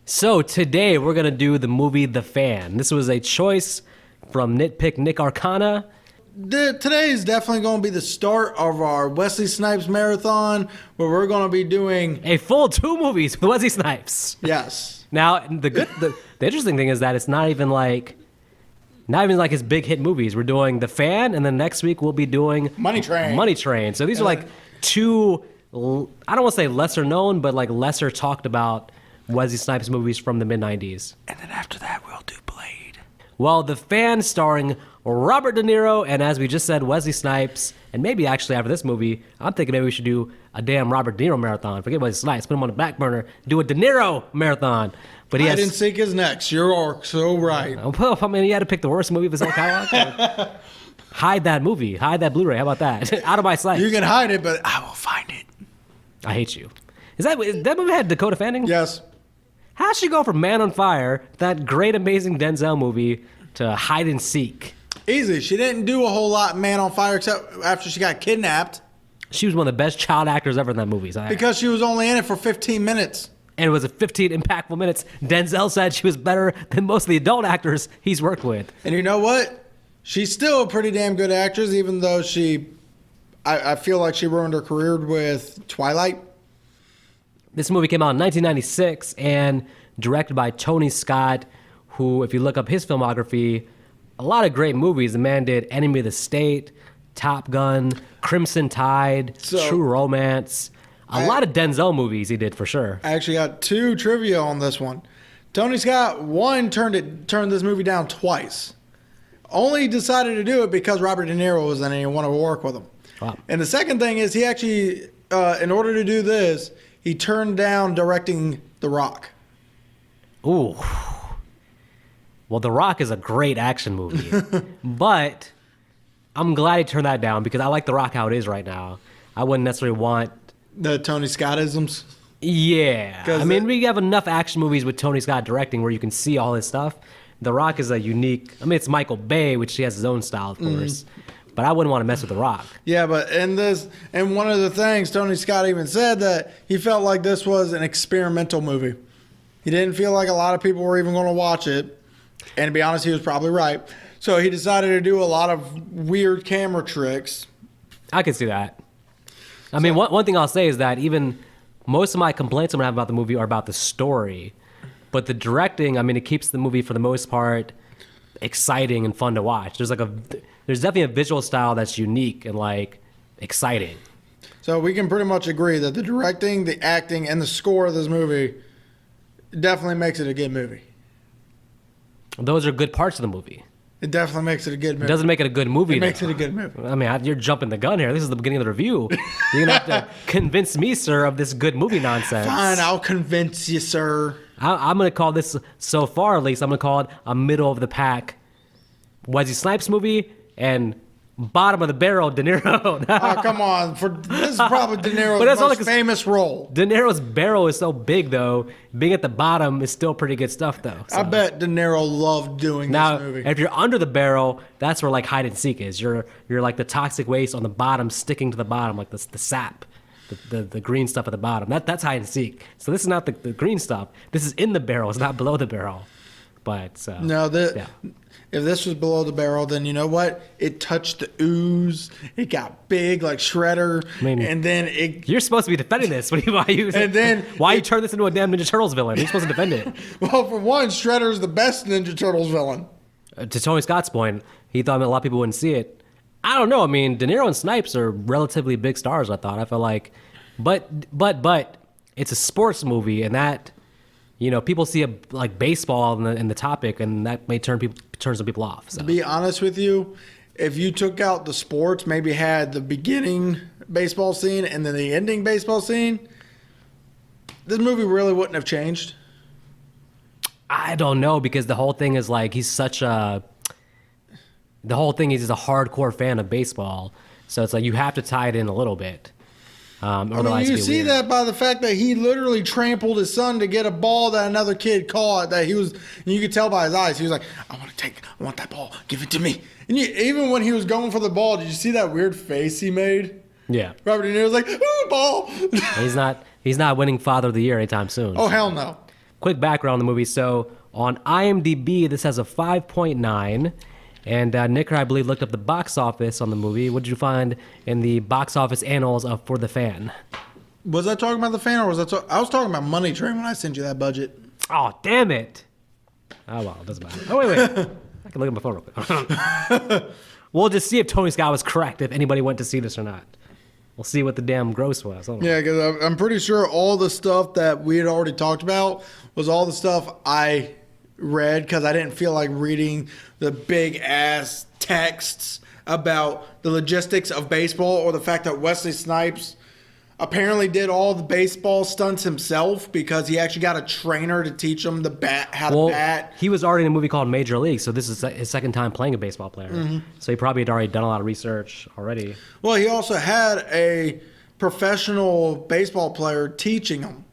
So today we're going to do the movie The Fan. This was a choice from Nitpick Nick Arcana. Today is definitely going to be the start of our Wesley Snipes marathon, where we're going to be doing A full 2 movies with Wesley Snipes. Yes. Now, the interesting thing is that it's not even like his big hit movies. We're doing The Fan, and then next week we'll be doing Money Train. Money Train. So these are like 2, I don't want to say lesser known, but like lesser talked about Wesley Snipes movies from the mid-90s. And then after that, we'll do Blade. Well, The Fan starring Robert De Niro, and as we just said, Wesley Snipes. And maybe actually after this movie, I'm thinking maybe we should do a damn Robert De Niro marathon. Forget Wesley Snipes, put him on the back burner, do a De Niro marathon. But he Hide and Seek is next. You're so right. Well, I mean, he had to pick the worst movie of his own catalog. Hide that movie. Hide that Blu-ray. How about that? Out of my sight. You can hide it, but I will find it. I hate you. Is that movie had Dakota Fanning? Yes. How'd she go from Man on Fire, that great, amazing Denzel movie, to Hide and Seek? Easy. She didn't do a whole lot in Man on Fire except after she got kidnapped. She was one of the best child actors ever in that movie. Because she was only in it for 15 minutes. And it was a 15 impactful minutes. Denzel said she was better than most of the adult actors he's worked with. And you know what? She's still a pretty damn good actress, even though I feel like she ruined her career with Twilight. This movie came out in 1996 and directed by Tony Scott, who, if you look up his filmography, a lot of great movies. The man did Enemy of the State, Top Gun, Crimson Tide, True Romance. A lot of Denzel movies he did for sure. I actually got 2 trivia on this one. Tony Scott, one, turned this movie down twice. Only decided to do it because Robert De Niro was in it and he wanted to work with him. Wow. And the second thing is he actually, in order to do this, he turned down directing The Rock. Ooh. Well, The Rock is a great action movie. But I'm glad he turned that down because I like The Rock how it is right now. I wouldn't necessarily want... The Tony Scottisms? Yeah. I mean, we have enough action movies with Tony Scott directing where you can see all his stuff. The Rock is a unique... I mean, it's Michael Bay, which he has his own style, of course. But I wouldn't want to mess with The Rock. Yeah, but and one of the things, Tony Scott even said that he felt like this was an experimental movie. He didn't feel like a lot of people were even going to watch it. And to be honest, he was probably right. So he decided to do a lot of weird camera tricks. I could see that. I mean, one thing I'll say is that even most of my complaints I'm going to have about the movie are about the story. But the directing, I mean, it keeps the movie, for the most part, exciting and fun to watch. There's definitely a visual style that's unique and, like, exciting. So we can pretty much agree that the directing, the acting, and the score of this movie definitely makes it a good movie. Those are good parts of the movie. It definitely makes it a good movie. It doesn't make it a good movie. It makes it a good movie. I mean, you're jumping the gun here. This is the beginning of the review. You're going to have to convince me, sir, of this good movie nonsense. Fine, I'll convince you, sir. I'm going to call this, so far at least, I'm going to call it a middle-of-the-pack Wesley Snipes movie and bottom of the barrel De Niro. Oh, come on. This is probably De Niro's most famous role. De Niro's barrel is so big, though. Being at the bottom is still pretty good stuff, though. So. I bet De Niro loved doing this movie. Now, if you're under the barrel, that's where, like, hide and seek is. You're like the toxic waste on the bottom, sticking to the bottom, like the sap, the green stuff at the bottom. That's hide and seek. So this is not the green stuff. This is in the barrel. It's not below the barrel. But no, if this was below the barrel, then you know what? It touched the ooze. It got big like Shredder, and then it. You're supposed to be defending this. Why you turn this into a damn Ninja Turtles villain? You're supposed to defend it. Well, for one, Shredder's the best Ninja Turtles villain. To Tony Scott's point, he thought a lot of people wouldn't see it. I don't know. I mean, De Niro and Snipes are relatively big stars. I felt like, but it's a sports movie, and that. You know, people see like baseball in the topic, and that may turn some people off. So. To be honest with you, if you took out the sports, maybe had the beginning baseball scene and then the ending baseball scene, this movie really wouldn't have changed. I don't know, because the whole thing is like he's a hardcore fan of baseball, so it's like you have to tie it in a little bit. You see that by the fact that he literally trampled his son to get a ball that another kid caught. You could tell by his eyes. He was like, I want that ball. Give it to me. And even when he was going for the ball, did you see that weird face he made? Yeah. Robert De Niro was like, ooh, ball. He's not winning Father of the Year anytime soon. Oh, hell no. quick background on the movie. So on IMDb, this has a 5.9. And Nick, I believe, looked up the box office on the movie. What did you find in the box office annals of For the Fan? Was I talking about The Fan, or was I was talking about Money Train when I sent you that budget. Oh, damn it. Oh, well, it doesn't matter. Oh, wait. I can look at my phone real quick. We'll just see if Tony Scott was correct, if anybody went to see this or not. We'll see what the damn gross was. Yeah, because I'm pretty sure all the stuff that we had already talked about was all the stuff I read, because I didn't feel like reading the big ass texts about the logistics of baseball, or the fact that Wesley Snipes apparently did all the baseball stunts himself, because he actually got a trainer to teach him how to bat. He was already in a movie called Major League, so this is his second time playing a baseball player. Mm-hmm. So he probably had already done a lot of research already. Well, he also had a professional baseball player teaching him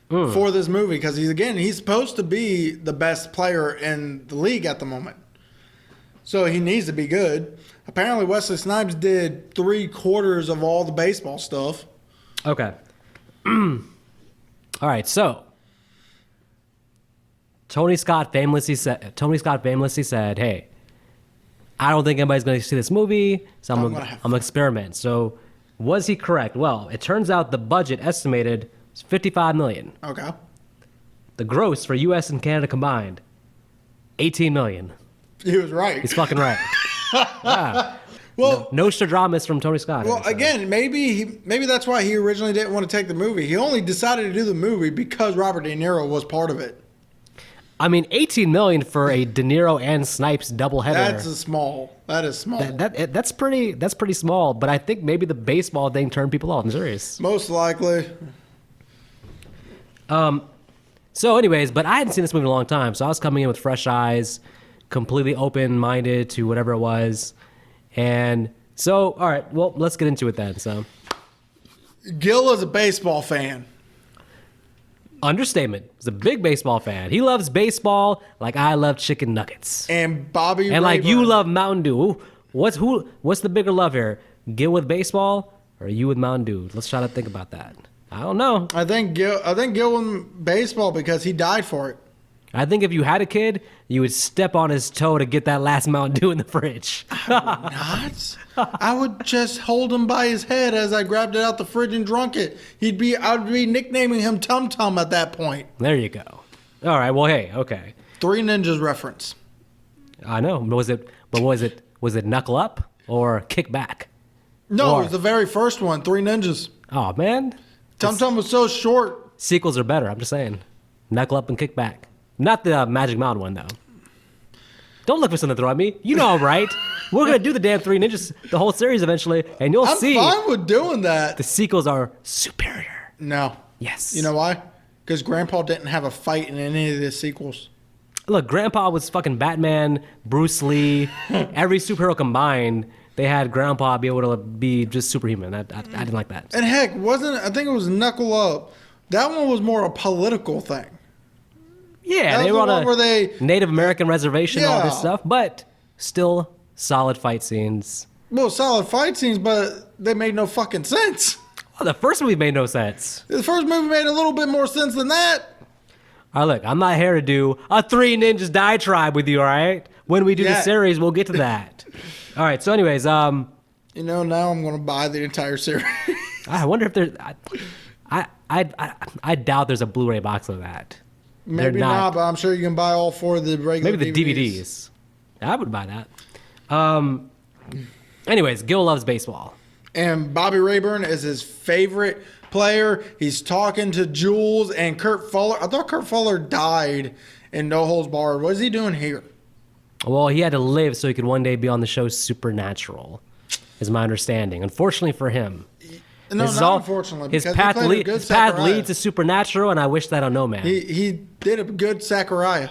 for this movie, because he's supposed to be the best player in the league at the moment. So he needs to be good. Apparently, Wesley Snipes did 3/4 of all the baseball stuff. Okay. All right, so Tony Scott famously said, "Hey, I don't think anybody's going to see this movie, so I'm going to experiment." So was he correct? Well, it turns out the budget estimated is $55 million. Okay. The gross for U.S. and Canada combined, $18 million. He was right. He's fucking right. Yeah. Well, no Nostradamus from Tony Scott. Well, again, maybe that's why he originally didn't want to take the movie. He only decided to do the movie because Robert De Niro was part of it. I mean, $18 million for a De Niro and Snipes doubleheader. That is small. That's pretty small. But I think maybe the baseball thing turned people off. I'm serious. Most likely. So, anyways, but I hadn't seen this movie in a long time, so I was coming in with fresh eyes, completely open-minded to whatever it was, and so, all right, well, let's get into it then. So, Gil is a baseball fan. Understatement. He's a big baseball fan. He loves baseball like I love chicken nuggets. And Bobby and Rayburn. Like you love Mountain Dew. What's the bigger love here? Gil with baseball or you with Mountain Dew? Let's try to think about that. I don't know. I think Gil with baseball because he died for it. I think if you had a kid, you would step on his toe to get that last Mountain Dew in the fridge. Not. I would just hold him by his head as I grabbed it out the fridge and drunk it. I'd be nicknaming him Tum Tum at that point. There you go. All right. Well, hey, okay. Three Ninjas reference. I know. Was it Knuckle Up or Kick Back? No, it was the very first one. Three Ninjas. Oh man. Tum Tum was so short. Sequels are better. I'm just saying. Knuckle Up and Kick Back. Not the Magic Mountain one, though. Don't look for something to throw at me. You know I'm right. We're going to do the damn Three Ninjas, the whole series eventually, and you'll see. I'm fine with doing that. The sequels are superior. No. Yes. You know why? Because Grandpa didn't have a fight in any of the sequels. Look, Grandpa was fucking Batman, Bruce Lee, every superhero combined. They had Grandpa be able to be just superhuman. I didn't like that. And heck, I think it was Knuckle Up. That one was more a political thing. Yeah, they were on a Native American reservation, all this stuff, but still solid fight scenes. Well, solid fight scenes, but they made no fucking sense. Well, the first movie made no sense. The first movie made a little bit more sense than that. All right, look, I'm not here to do a Three Ninjas diatribe with you, all right? When we do the series, we'll get to that. All right, so anyways, now I'm going to buy the entire series. I wonder if there's... I doubt there's a Blu-ray box of that. Maybe not, but I'm sure you can buy all four of the regular Maybe the DVDs. I would buy that. Anyways, Gil loves baseball. And Bobby Rayburn is his favorite player. He's talking to Jules and Kurt Fuller. I thought Kurt Fuller died in No Holds Barred. What is he doing here? Well, he had to live so he could one day be on the show Supernatural, is my understanding. Unfortunately for him. No, not unfortunately. His path leads to Supernatural, and I wish that on no man. He did a good Zachariah.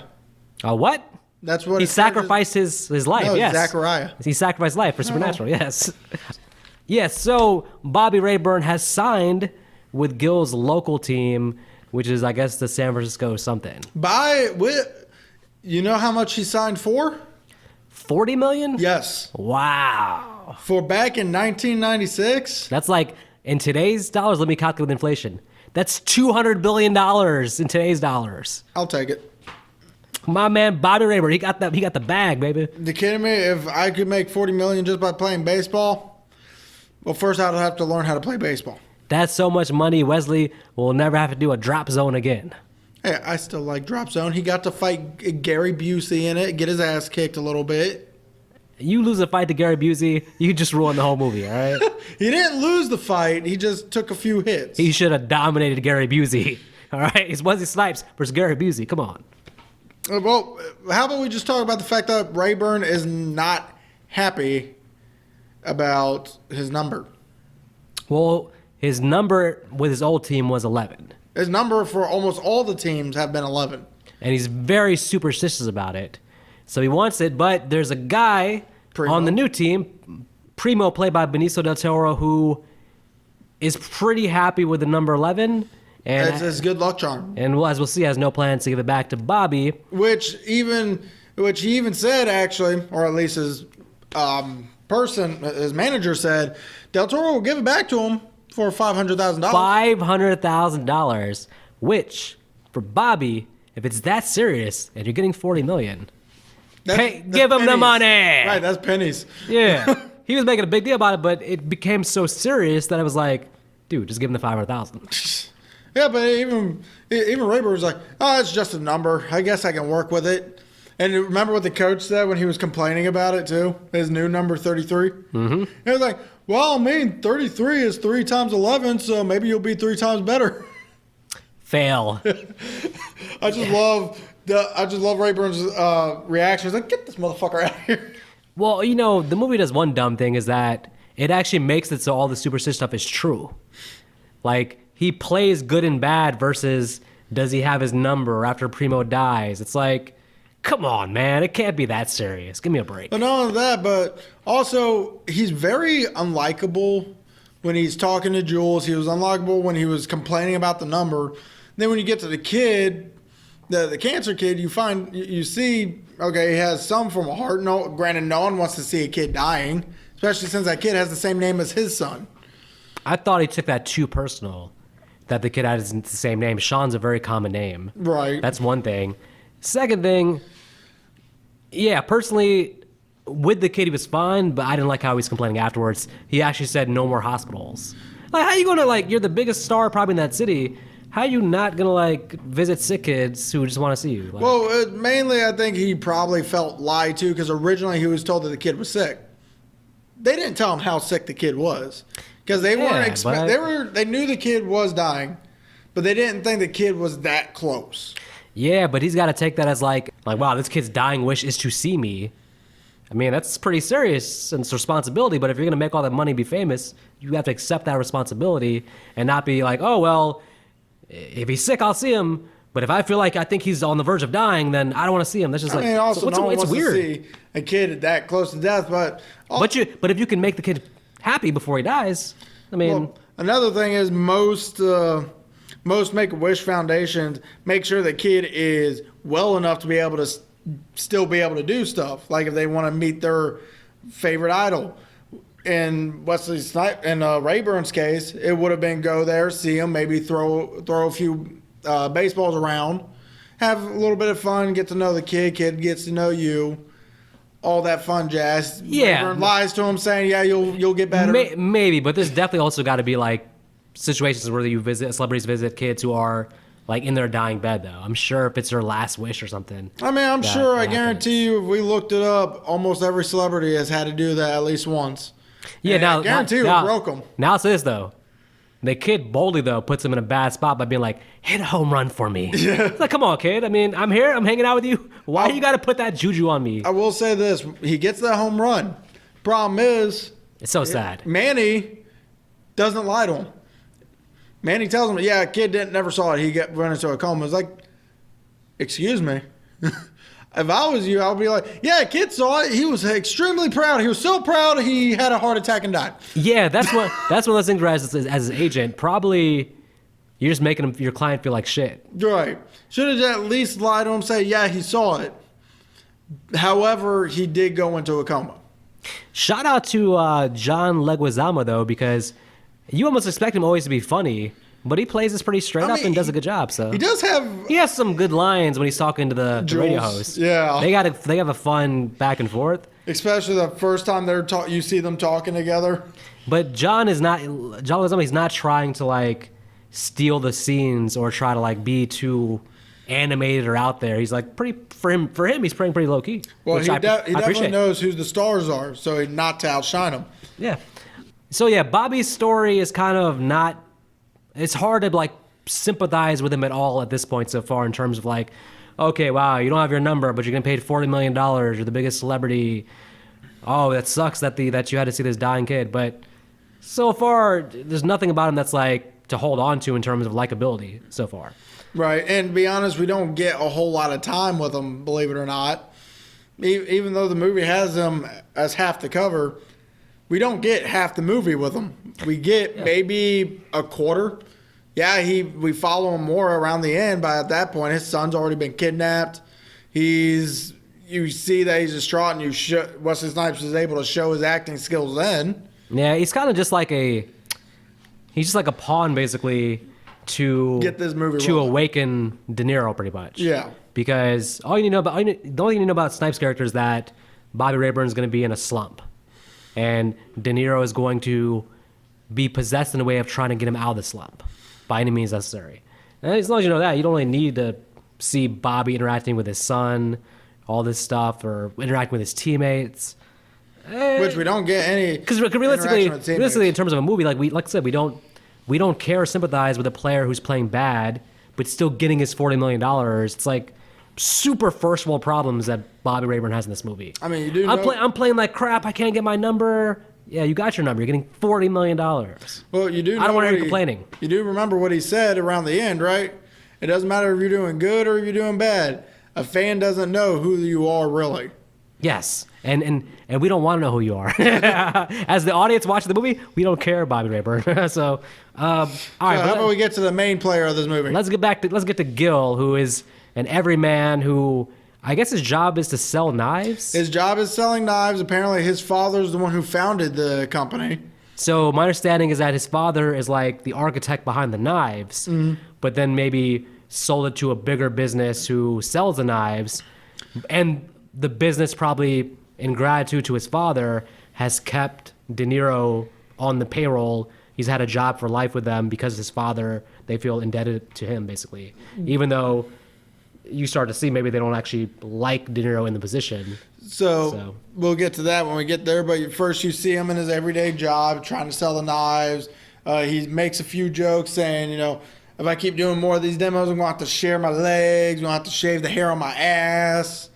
What? That's what he sacrificed his life. No, yes, Zachariah. He sacrificed life for Supernatural. Yes, yes. So Bobby Rayburn has signed with Gil's local team, which is, I guess, the San Francisco something. You know how much he signed for? $40 million? Yes. Wow. For back in 1996. That's like. In today's dollars, let me calculate with inflation. That's $200 billion in today's dollars. I'll take it. My man Bobby Rayburn, he got the bag, baby. You kidding me? If I could make $40 million just by playing baseball, well, first I'd have to learn how to play baseball. That's so much money. Wesley will never have to do a drop zone again. Hey, I still like Drop Zone. He got to fight Gary Busey in it, get his ass kicked a little bit. You lose a fight to Gary Busey, you just ruined the whole movie, all right? He didn't lose the fight. He just took a few hits. He should have dominated Gary Busey, all right? It's Wesley Snipes versus Gary Busey. Come on. Well, how about we just talk about the fact that Rayburn is not happy about his number. Well, his number with his old team was 11. His number for almost all the teams have been 11. And he's very superstitious about it. So he wants it, but there's a guy on the new team, Primo, played by Benicio del Toro, who is pretty happy with the number 11. And It's his good luck charm. And as we'll see, has no plans to give it back to Bobby. Which he even said, actually, or at least his his manager said, Del Toro will give it back to him for $500,000. $500,000, which for Bobby, if it's that serious and you're getting $40 million, hey, give him the money. Right, that's pennies. Yeah, he was making a big deal about it, but it became so serious that I was like, dude, just give him the $500,000. Yeah, but even Rayburn was like, oh, it's just a number. I guess I can work with it. And remember what the coach said when he was complaining about it, too? His new number, 33? Mm-hmm. He was like, well, I mean, 33 is 3 times 11, so maybe you'll be 3 times better. Fail. I just love Rayburn's reaction. He's like, get this motherfucker out of here. Well, you know, the movie does one dumb thing is that it actually makes it so all the superstitious stuff is true. Like, he plays good and bad versus does he have his number after Primo dies? It's like, come on, man. It can't be that serious. Give me a break. But not only that, but also he's very unlikable when he's talking to Jules. He was unlikable when he was complaining about the number. Then when you get to the kid, the cancer kid, you see, okay, he has some form of heart. No, granted, no one wants to see a kid dying, especially since that kid has the same name as his son. I thought he took that too personal, that the kid has the same name. Sean's a very common name. Right. That's one thing. Second thing, yeah, personally, with the kid, he was fine, but I didn't like how he was complaining afterwards. He actually said no more hospitals. Like, how you going to, you're the biggest star probably in that city. How you not going to, visit sick kids who just want to see you? Well, mainly I think he probably felt lied to because originally he was told that the kid was sick. They didn't tell him how sick the kid was because they weren't they knew the kid was dying, but they didn't think the kid was that close. Yeah, but he's got to take that as like, wow, this kid's dying wish is to see me. I mean, that's pretty serious and it's a responsibility, but if you're going to make all that money be famous, you have to accept that responsibility and not be like, oh, well, if he's sick, I'll see him. But if I feel like I think he's on the verge of dying, then I don't want to see him. That's just I mean, also, no one it's wants weird. to see a kid that close to death, but if you can make the kid happy before he dies, I mean. Well, another thing is most Make-A-Wish foundations make sure the kid is well enough to be able to still be able to do stuff. Like if they want to meet their favorite idol. In Wesley Snipes, in Rayburn's case, it would have been go there, see him, maybe throw a few baseballs around, have a little bit of fun, get to know the kid gets to know you, all that fun jazz. Yeah, Rayburn lies to him saying, yeah, you'll get better. Maybe, but there's definitely also got to be situations where celebrities visit kids who are in their dying bed, though. I'm sure if it's their last wish or something. I mean, I guarantee you, if we looked it up, almost every celebrity has had to do that at least once. Yeah, and I guarantee you it broke them. Now it's this, though. The kid boldly, though, puts him in a bad spot by being like, hit a home run for me. Yeah. It's like, come on, kid. I mean, I'm here. I'm hanging out with you. Why do you got to put that juju on me? I will say this. He gets that home run. Problem is... It's so sad. Manny doesn't lie to him. Manny tells him, yeah, kid never saw it. He run into a coma. It's like, excuse me. If I was you, I would be like, yeah, kid saw it. He was extremely proud. He was so proud he had a heart attack and died. Yeah, that's one of those things where as an agent, probably you're just making your client feel like shit. Right. Should have at least lied to him, say, yeah, he saw it. However, he did go into a coma. Shout out to John Leguizamo, though, because you almost expect him always to be funny, But he plays this pretty straight up and does a good job. So he does have. He has some good lines when he's talking to the radio host. Yeah, they have a fun back and forth. Especially the first time you see them talking together. But John Leguizamo's not trying to like steal the scenes or try to like be too animated or out there. He's like for him he's playing pretty low key. Well, he definitely knows who the stars are, so not to outshine them. Yeah. So yeah, Bobby's story is kind of not. It's hard to like sympathize with him at all at this point so far in terms of like, okay, wow, you don't have your number, but you're getting paid $40 million. You're the biggest celebrity. Oh, that sucks that you had to see this dying kid. But so far, there's nothing about him that's like to hold on to in terms of likability so far. Right, and to be honest, we don't get a whole lot of time with him, believe it or not. Even though the movie has him as half the cover, we don't get half the movie with him. We get maybe a quarter. Yeah, we follow him more around the end, but at that point, his son's already been kidnapped. You see that he's distraught, and Wesley Snipes is able to show his acting skills then. Yeah, he's kind of just like a pawn, basically, to get this movie to awaken Deniro, pretty much. Yeah, because the only thing you know about Snipes' character is that Bobby Rayburn is going to be in a slump, and Deniro is going to be possessed in a way of trying to get him out of the slump by any means necessary. And as long as you know that, you don't really need to see Bobby interacting with his son, all this stuff, or interacting with his teammates. Which we don't get any. Because realistically, in terms of a movie, like I said, we don't care or sympathize with a player who's playing bad, but still getting his $40 million. It's like super first world problems that Bobby Rayburn has in this movie. I mean, you do. I'm playing like crap. I can't get my number. Yeah, you got your number. You're getting $40 million. Well, you do. I don't want to hear you complaining. You do remember what he said around the end, right? It doesn't matter if you're doing good or if you're doing bad. A fan doesn't know who you are really. Yes, and we don't want to know who you are. As the audience watching the movie, we don't care, Bobby Rayburn. So, all right. How about we get to the main player of this movie? Let's get to Gil, who is an everyman who, I guess his job is to sell knives. His job is selling knives. Apparently, his father's the one who founded the company. So my understanding is that his father is like the architect behind the knives, but then maybe sold it to a bigger business who sells the knives, and the business probably, in gratitude to his father, has kept Deniro on the payroll. He's had a job for life with them because his father, they feel indebted to him, basically. Even though you start to see maybe they don't actually like Deniro in the position. So we'll get to that when we get there. But first you see him in his everyday job trying to sell the knives. He makes a few jokes saying, if I keep doing more of these demos, I'm going to have to share my legs. I'm going to have to shave the hair on my ass.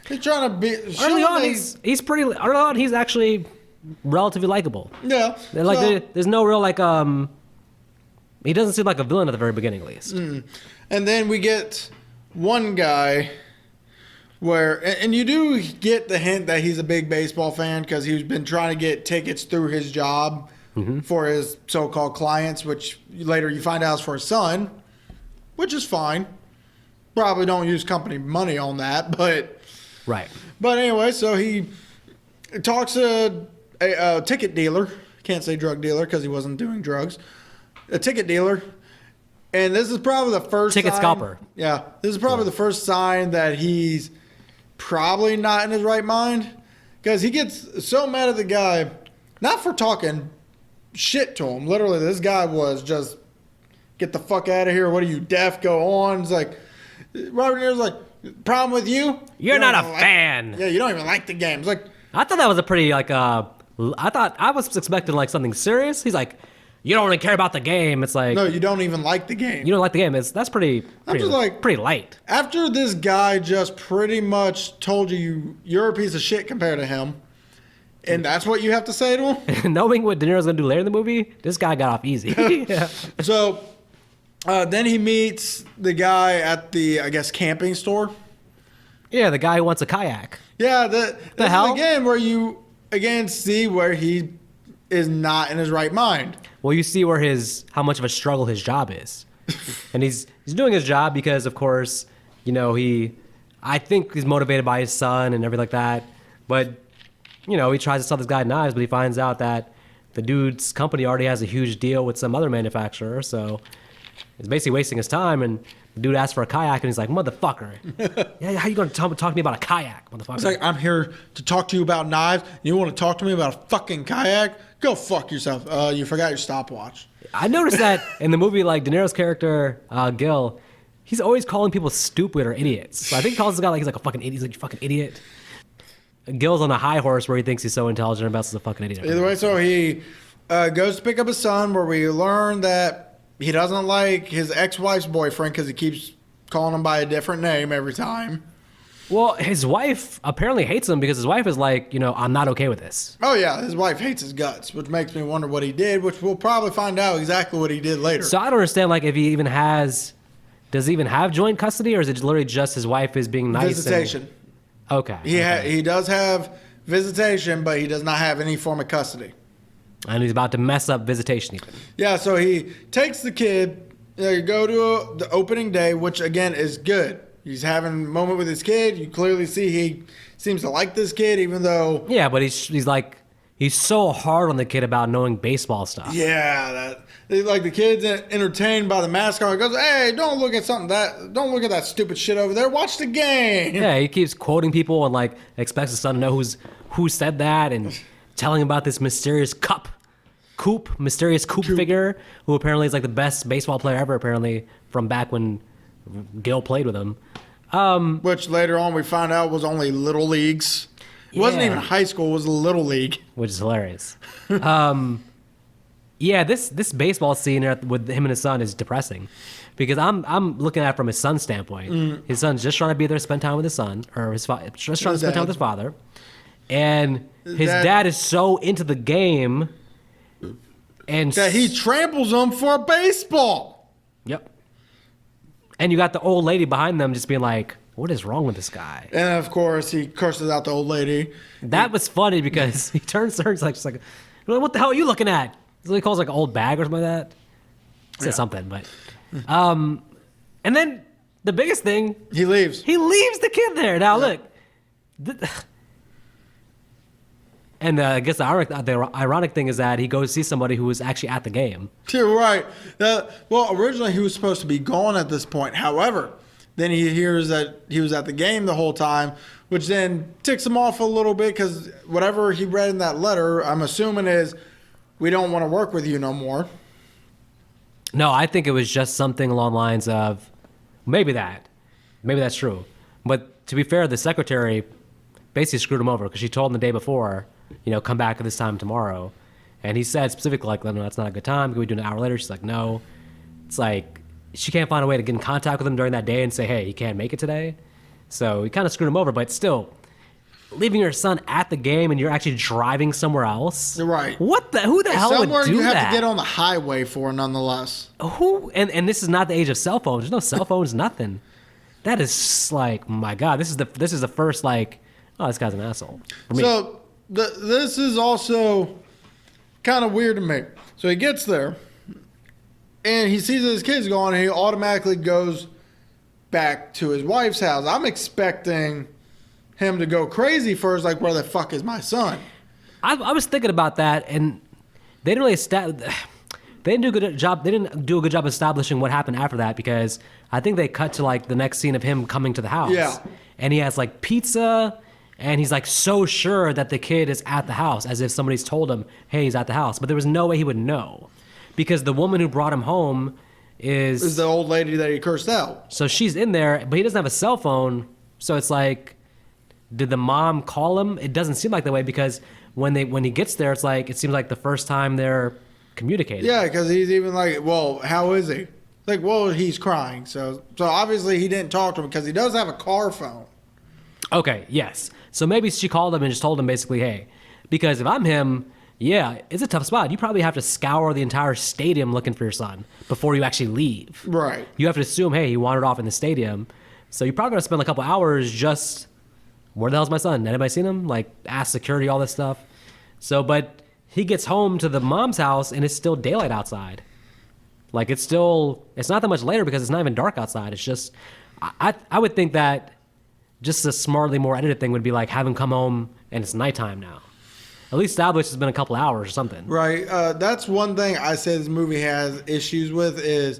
He's trying to be... Early on, he's actually relatively likable. Yeah. There's no real, he doesn't seem like a villain at the very beginning, at least. And then we get one guy where... And you do get the hint that he's a big baseball fan because he's been trying to get tickets through his job for his so-called clients, which later you find out is for his son, which is fine. Probably don't use company money on that, but... Right. But anyway, so he talks to a ticket dealer. Can't say drug dealer because he wasn't doing drugs. A ticket dealer. And this is probably the first ticket sign, scalper. Yeah. This is probably the first sign that he's probably not in his right mind. Because he gets so mad at the guy, not for talking shit to him. Literally, this guy was just, get the fuck out of here. What are you, deaf? Go on. It's like, Robert De Niro's like, problem with you? You're not a fan. Yeah, you don't even like the game. It's like, I thought that was a pretty I thought I was expecting something serious. He's like, you don't really care about the game. It's like, no, you don't even like the game. You don't like the game. That's pretty light. After this guy just pretty much told you're a piece of shit compared to him, and that's what you have to say to him. Knowing what De Niro's gonna do later in the movie, this guy got off easy. Yeah. So. Then he meets the guy at the, I guess, camping store. Yeah, the guy who wants a kayak. Yeah, this hell? is again where you see where he is not in his right mind. Well, you see how much of a struggle his job is, and he's doing his job because, of course, I think he's motivated by his son and everything like that. But he tries to sell this guy knives, but he finds out that the dude's company already has a huge deal with some other manufacturer, so. is basically wasting his time. And the dude asks for a kayak, and he's like, "Motherfucker, yeah, how you gonna talk to me about a kayak, motherfucker?" It's like, I'm here to talk to you about knives. You want to talk to me about a fucking kayak? Go fuck yourself. You forgot your stopwatch. I noticed that in the movie, like De Niro's character Gil, he's always calling people stupid or idiots. So I think he calls this guy like he's like a fucking idiot. He's like, "You fucking idiot." Gil's on a high horse where he thinks he's so intelligent, and Bess is a fucking idiot. Either way, so he goes to pick up his son, where we learn that he doesn't like his ex-wife's boyfriend because he keeps calling him by a different name every time. Well, his wife apparently hates him because his wife is like, "I'm not okay with this." Oh, yeah, his wife hates his guts, which makes me wonder what he did, which we'll probably find out exactly what he did later. So I don't understand, like, if he even does he even have joint custody, or is it literally just his wife is being nice? Visitation. Okay. He does have visitation, but he does not have any form of custody. And he's about to mess up visitation even. Yeah, so he takes the kid. You go to the opening day, which again is good. He's having a moment with his kid. You clearly see he seems to like this kid, even though... Yeah, but he's so hard on the kid about knowing baseball stuff. Yeah, like the kid's entertained by the mascot. He goes, "Hey, don't look at that stupid shit over there. Watch the game." Yeah, he keeps quoting people and like expects his son to know who said that and telling him about this mysterious Coop figure who apparently is like the best baseball player ever, apparently from back when Gil played with him. Which later on we found out was only little leagues. It wasn't even high school, it was a little league. Which is hilarious. Yeah, this baseball scene with him and his son is depressing because I'm looking at it from his son's standpoint. His son's just trying to be there, spend time with his son, or just trying to spend time with his father. And his dad is so into the game and that he tramples him for a baseball. Yep. And you got the old lady behind them just being like, "What is wrong with this guy?" And of course, he curses out the old lady. That was funny because he turns to her and he's like, "What the hell are you looking at?" So he calls like an old bag or something like that. He said something, but and then the biggest thing, he leaves the kid there. Now look, and I guess the ironic thing is that he goes to see somebody who was actually at the game. You're right. Well, originally he was supposed to be gone at this point. However, then he hears that he was at the game the whole time, which then ticks him off a little bit because whatever he read in that letter, I'm assuming is, "We don't want to work with you no more." No, I think it was just something along the lines of maybe that's true. But to be fair, the secretary basically screwed him over because she told him the day before, come back at this time tomorrow. And he said specifically, like, "No, that's not a good time. Can we do it an hour later?" She's like, "No." It's like she can't find a way to get in contact with him during that day and say, "Hey, you can't make it today." So he kind of screwed him over, but still, leaving your son at the game and you're actually driving somewhere else. Right. Who the hell would do that? Somewhere you have to get on the highway for, nonetheless. Who? And this is not the age of cell phones. There's no cell phones, nothing. That is like, my God, this is the first like, oh, this guy's an asshole. For me. So this is also kind of weird to me. So he gets there and he sees that his kid's gone and he automatically goes back to his wife's house. I'm expecting him to go crazy first, like, "Where the fuck is my son?" I was thinking about that, and they didn't really they didn't do a good job. They didn't do a good job establishing what happened after that because I think they cut to like the next scene of him coming to the house. Yeah, and he has like pizza, and he's like so sure that the kid is at the house, as if somebody's told him, "Hey, he's at the house." But there was no way he would know because the woman who brought him home is the old lady that he cursed out. So she's in there, but he doesn't have a cell phone. So it's like, did the mom call him? It doesn't seem like that way because when he gets there, it's like it seems like the first time they're communicating. Yeah, because he's even like, "Well, how is he?" Like, "Well, he's crying." So obviously he didn't talk to him because he does have a car phone. Okay, yes. So maybe she called him and just told him basically, "Hey," because if I'm him, yeah, it's a tough spot. You probably have to scour the entire stadium looking for your son before you actually leave. Right. You have to assume, hey, he wandered off in the stadium. So you're probably going to spend a couple hours just, "Where the hell's my son? Anybody seen him?" Like, ask security, all this stuff. So, but he gets home to the mom's house and it's still daylight outside. Like, it's not that much later because it's not even dark outside. It's just, I would think that just a smartly more edited thing would be like, have him come home and it's nighttime now. At least established it's been a couple hours or something. Right. That's one thing I say this movie has issues with is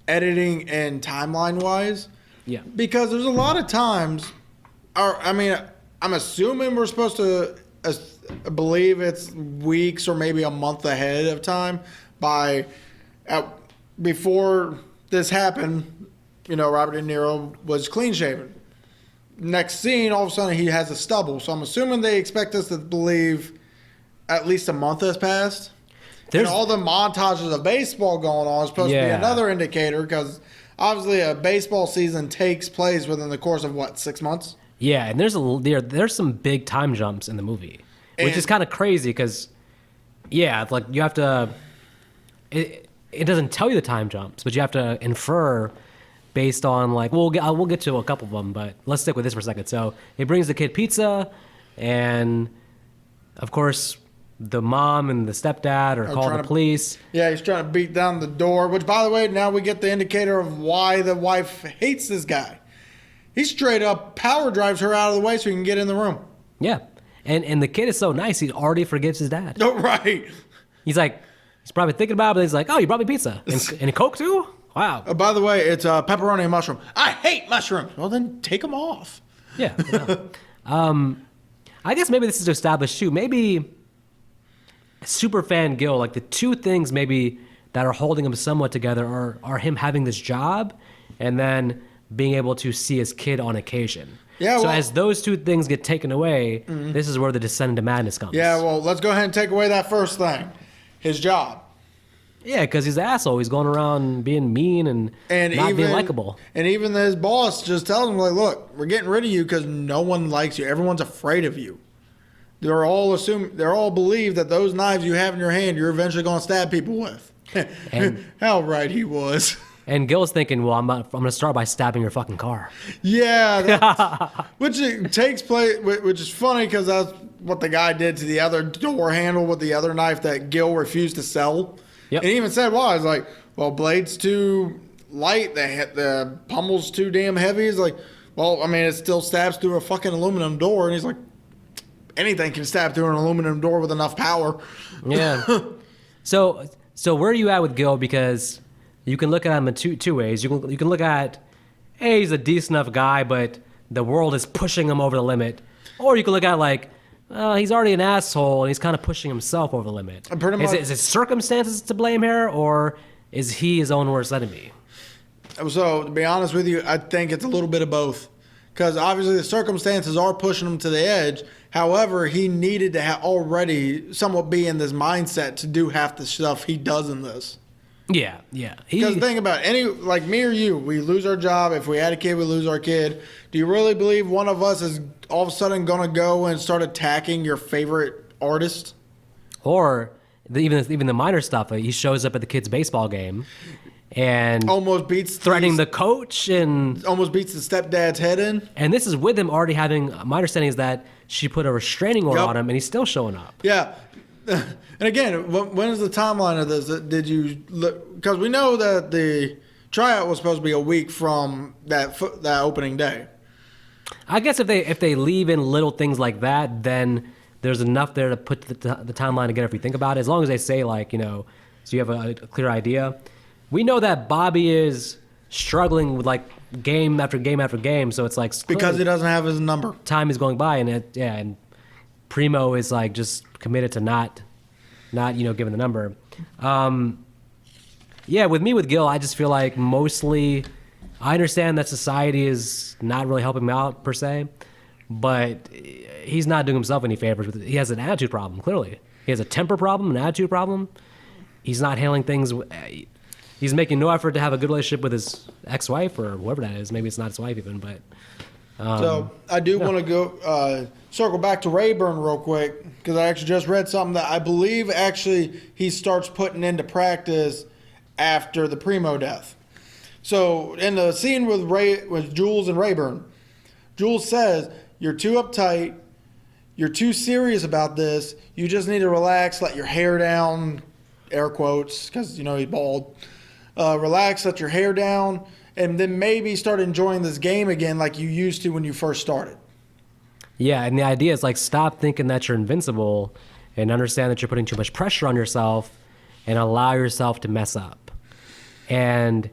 editing and timeline wise. Yeah. Because there's a lot of times, I'm assuming we're supposed to believe it's weeks or maybe a month ahead of time before this happened, Robert De Niro was clean shaven. Next scene, all of a sudden he has a stubble. So I'm assuming they expect us to believe at least a month has passed. And all the montages of baseball going on is supposed to be another indicator, because obviously a baseball season takes place within the course of 6 months? Yeah, and there's some big time jumps in the movie, which is kind of crazy because, it's like you have to. It doesn't tell you the time jumps, but you have to infer based on we'll get to a couple of them, but let's stick with this for a second. So he brings the kid pizza, and of course the mom and the stepdad are calling the police. Yeah, he's trying to beat down the door, which, by the way, now we get the indicator of why the wife hates this guy. He straight up power drives her out of the way so he can get in the room. Yeah. And the kid is so nice, he already forgives his dad. Oh, right. He's probably thinking about it, but he's like, oh, you brought me pizza. And Coke too? Wow. By the way, it's pepperoni and mushroom. I hate mushrooms. Well, then take them off. Yeah. I guess maybe this is to establish too. Maybe Superfan Gil, the two things maybe that are holding him somewhat together are him having this job and then being able to see his kid on occasion. Yeah. So as those two things get taken away, this is where the descent into madness comes. Yeah. Well, let's go ahead and take away that first thing, his job. Yeah, because he's an asshole. He's going around being mean and not being likable. And even his boss just tells him, look, we're getting rid of you because no one likes you. Everyone's afraid of you. They're all believe that those knives you have in your hand, you're eventually going to stab people with. And how right he was. And Gil's thinking, well, I'm going to start by stabbing your fucking car. Yeah, which takes place, which is funny because that's what the guy did to the other door handle with the other knife that Gil refused to sell. Yep. And he even said, well, I was like, well, blade's too light, the pommel's too damn heavy. He's like, well, it still stabs through a fucking aluminum door. And he's like, anything can stab through an aluminum door with enough power. Yeah. So where are you at with Gil? Because you can look at him in two ways. You can look at, hey, he's a decent enough guy, but the world is pushing him over the limit. Or you can look at he's already an asshole and he's kind of pushing himself over the limit. Is it circumstances to blame here, or is he his own worst enemy? So, to be honest with you, I think it's a little bit of both. Because obviously the circumstances are pushing him to the edge. However, he needed to already somewhat be in this mindset to do half the stuff he does in this. Yeah. Because think about it, like me or you, we lose our job. If we had a kid, we lose our kid. Do you really believe one of us is all of a sudden going to go and start attacking your favorite artist? Or even the minor stuff. He shows up at the kid's baseball game and almost beats threatening the coach and almost beats the stepdad's head in. And this is with him already having, my understanding is that she put a restraining order on him and he's still showing up. Yeah. And again, when is the timeline of this? Did you look? Because we know that the tryout was supposed to be a week from that opening day. I guess if they leave in little things like that, then there's enough there to put the timeline together if you think about it. As long as they say so you have a clear idea. We know that Bobby is struggling with game after game after game, so it's because he doesn't have his number. Time is going by, and Primo is just committed to not giving the number. With Gil, I just feel like mostly I understand that society is not really helping him out per se, but he's not doing himself any favors with it. He has an attitude problem, clearly. He has a temper problem, an attitude problem. He's not handling things. He's making no effort to have a good relationship with his ex-wife or whoever that is. Maybe it's not his wife even, but... so I do want to go circle back to Rayburn real quick, because I actually just read something that I believe actually he starts putting into practice after the Primo death. So in the scene with Jules and Rayburn, Jules says, you're too uptight, you're too serious about this, you just need to relax, let your hair down, air quotes, because he's bald, relax, let your hair down, and then maybe start enjoying this game again like you used to when you first started. Yeah, and the idea is stop thinking that you're invincible and understand that you're putting too much pressure on yourself and allow yourself to mess up. And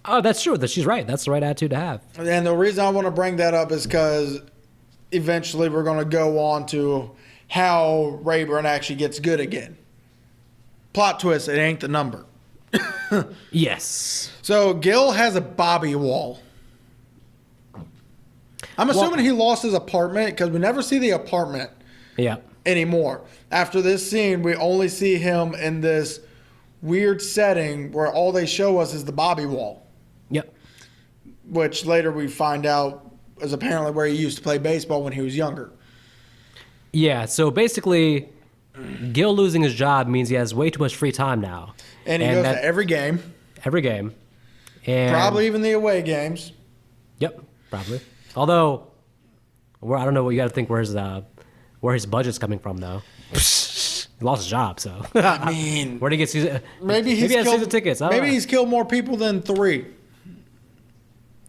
Oh, that's true. She's right. That's the right attitude to have. And the reason I want to bring that up is because eventually we're going to go on to how Rayburn actually gets good again. Plot twist, it ain't the number. Yes. So Gil has a Bobby wall. I'm assuming he lost his apartment because we never see the apartment anymore. After this scene, we only see him in this weird setting where all they show us is the Bobby wall. Yep. Which later we find out is apparently where he used to play baseball when he was younger. Yeah, so basically, Gil losing his job means he has way too much free time now. And he goes to every game. Every game. And probably even the away games. Yep, probably. Although, I don't know what you got to think where his budget's coming from, though. He lost his job, so. I mean. Where did he get season? Maybe he has season tickets. Maybe he's killed more people than 3.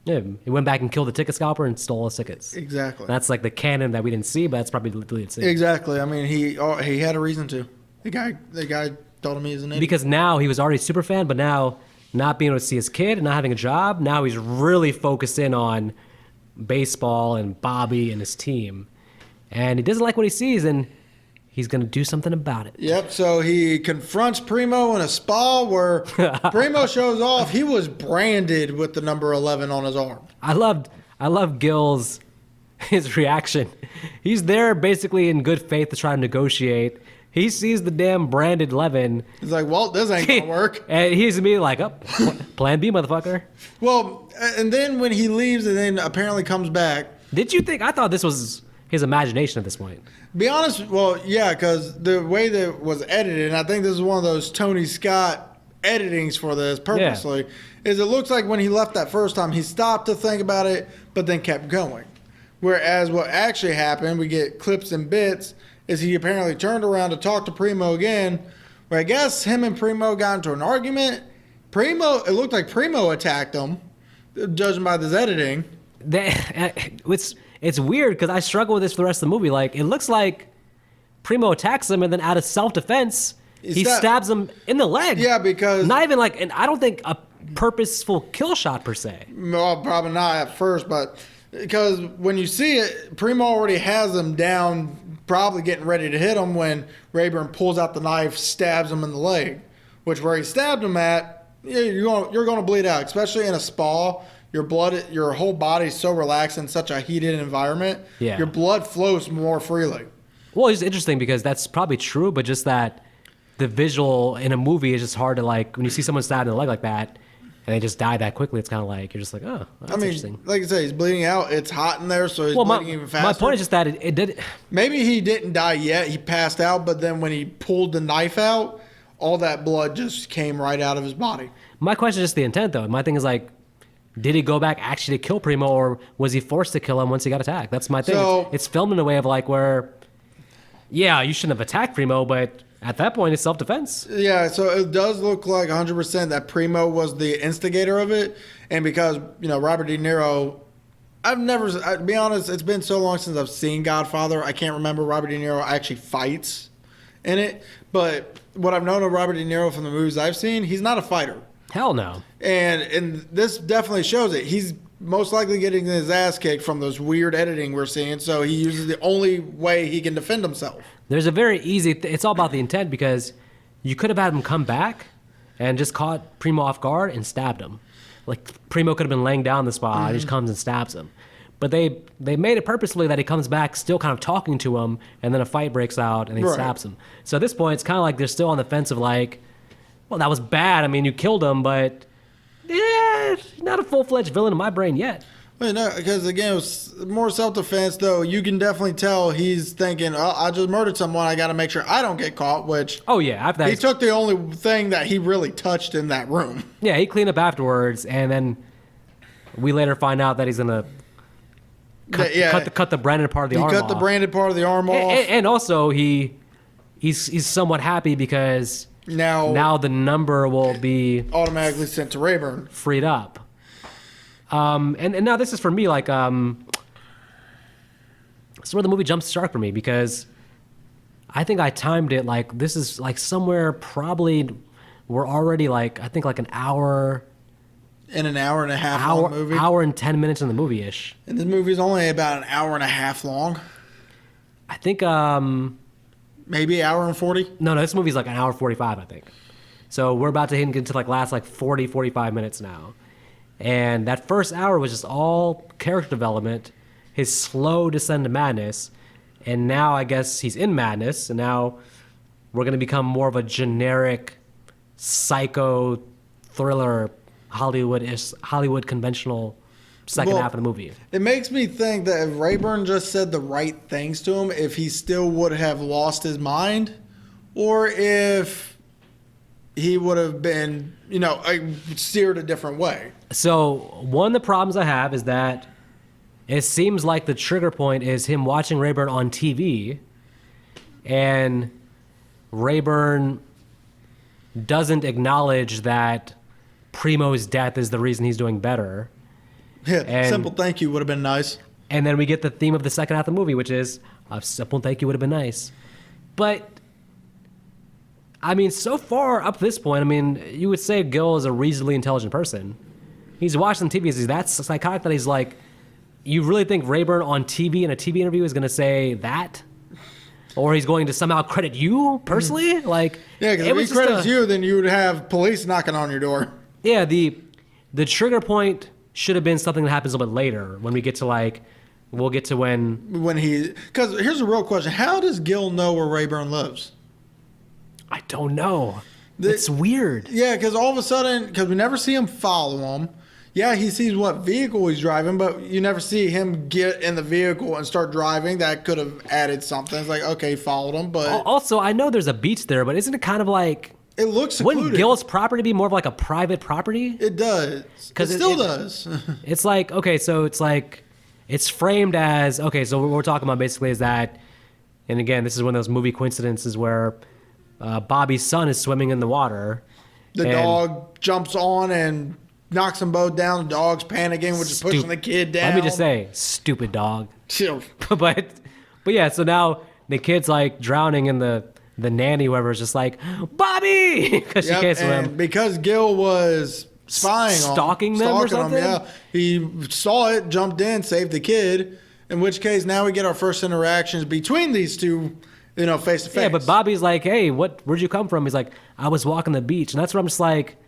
Yeah, he went back and killed the ticket scalper and stole his tickets. Exactly. That's like the canon that we didn't see, but that's probably the deleted scene. Exactly. I mean, he had a reason to. The guy told him he's an idiot. Because now he was already a super fan, but now not being able to see his kid and not having a job, now he's really focused in on baseball and Bobby and his team. And he doesn't like what he sees, and he's going to do something about it. Yep, so he confronts Primo in a spa where Primo shows off. He was branded with the number 11 on his arm. I love Gil's his reaction. He's there basically in good faith to try to negotiate. He sees the damn branded 11. He's like, well, this ain't going to work. And he's immediately like, oh, plan B, motherfucker. Well, and then when he leaves and then apparently comes back. Did you think? I thought this was his imagination at this point. Be honest, well, yeah, because the way that it was edited, and I think this is one of those Tony Scott editings for this purposely, is it looks like when he left that first time, he stopped to think about it, but then kept going. Whereas what actually happened, we get clips and bits, is he apparently turned around to talk to Primo again, where I guess him and Primo got into an argument. It looked like Primo attacked him, judging by this editing. It's weird because I struggle with this for the rest of the movie. Like, it looks like Primo attacks him and then out of self-defense, he stabs him in the leg. Yeah, because... Not even like, and I don't think a purposeful kill shot per se. Well, probably not at first, but because when you see it, Primo already has him down, probably getting ready to hit him when Rayburn pulls out the knife, stabs him in the leg, which where he stabbed him at, you're going to bleed out, especially in a spa. Your whole body's so relaxed in such a heated environment. Yeah. Your blood flows more freely. Well, it's interesting because that's probably true, but just that the visual in a movie is just hard to like, when you see someone stabbed in the leg like that and they just die that quickly, it's kind of like, you're just like, oh, that's interesting. Like I say, he's bleeding out. It's hot in there, so he's bleeding even faster. My point is just that it did. Maybe he didn't die yet. He passed out, but then when he pulled the knife out, all that blood just came right out of his body. My question is just the intent, though. My thing is like, did he go back actually to kill Primo, or was he forced to kill him once he got attacked? That's my thing. So, it's filmed in a way of like where, yeah, you shouldn't have attacked Primo, but at that point, it's self-defense. Yeah, so it does look like 100% that Primo was the instigator of it. And because, Robert De Niro, to be honest, it's been so long since I've seen Godfather, I can't remember Robert De Niro actually fights in it. But what I've known of Robert De Niro from the movies I've seen, he's not a fighter. Hell no. And this definitely shows it. He's most likely getting his ass kicked from those weird editing we're seeing, so he uses the only way he can defend himself. There's a very easy... it's all about the intent because you could have had him come back and just caught Primo off guard and stabbed him. Like, Primo could have been laying down in the spot, and he just comes and stabs him. But they made it purposefully that he comes back still kind of talking to him, and then a fight breaks out, and he stabs him. So at this point, it's kind of like they're still on the fence of like, well, that was bad. I mean, you killed him, but not a full-fledged villain in my brain yet. Well, no, because again, it was more self-defense, though. You can definitely tell he's thinking, oh, I just murdered someone. I got to make sure I don't get caught, which... Oh, yeah. After that, he took the only thing that he really touched in that room. Yeah, he cleaned up afterwards, and then we later find out that he's going to cut the branded part of the arm off. He cut the branded part of the arm off. And also, he's somewhat happy because... Now the number will be automatically sent to Rayburn, freed up. And now this is for me like it's where the movie jumps shark for me because I think I timed it like this is like somewhere probably we're already like I think like an hour in an hour and a half hour long movie. hour and 10 minutes in the movie-ish. And this movie's only about an hour and a half long. I think Maybe an hour and 40. no, this movie's like an hour 45, I think. So we're about to get into like last like 40, 45 minutes now. And that first hour was just all character development, his slow descent to madness. And now I guess he's in madness, and now we're going to become more of a generic psycho thriller Hollywood conventional second half of the movie. It makes me think that if Rayburn just said the right things to him, if he still would have lost his mind, or if he would have been, steered a different way. So one of the problems I have is that it seems like the trigger point is him watching Rayburn on TV, and Rayburn doesn't acknowledge that Primo's death is the reason he's doing better. Yeah, simple thank you would have been nice. And then we get the theme of the second half of the movie, which is a simple thank you would have been nice. But, I mean, so far up to this point, I mean, you would say Gil is a reasonably intelligent person. He's watching TV. He's that psychotic that he's like, you really think Rayburn on TV in a TV interview is going to say that? Or he's going to somehow credit you personally? Like, yeah, because if he credits you, then you would have police knocking on your door. Yeah, the trigger point should have been something that happens a little bit later when we get to like, we'll get to when he, because here's a real question. How does Gil know where Rayburn lives? I don't know. It's weird. Yeah, because all of a sudden, because we never see him follow him. Yeah, he sees what vehicle he's driving, but you never see him get in the vehicle and start driving. That could have added something. It's like, okay, followed him, but... Also, I know there's a beach there, but isn't it kind of like... It looks secluded. Wouldn't Gil's property be more of like a private property? It does. It still does. It's like, okay, so it's like... It's framed as... Okay, so what we're talking about basically is that... And again, this is one of those movie coincidences where Bobby's son is swimming in the water. The dog jumps on and... knocks them both down. The dog's panicking, which is pushing the kid down. Let me just say, stupid dog. Chill. but yeah, so now the kid's like drowning, and the nanny, whoever, is just like, Bobby, because she can't swim. Because Gil was stalking them or something. Yeah, he saw it, jumped in, saved the kid. In which case, now we get our first interactions between these two, face to face. Yeah, but Bobby's like, hey, where'd you come from? He's like, I was walking the beach, and that's where I'm just like.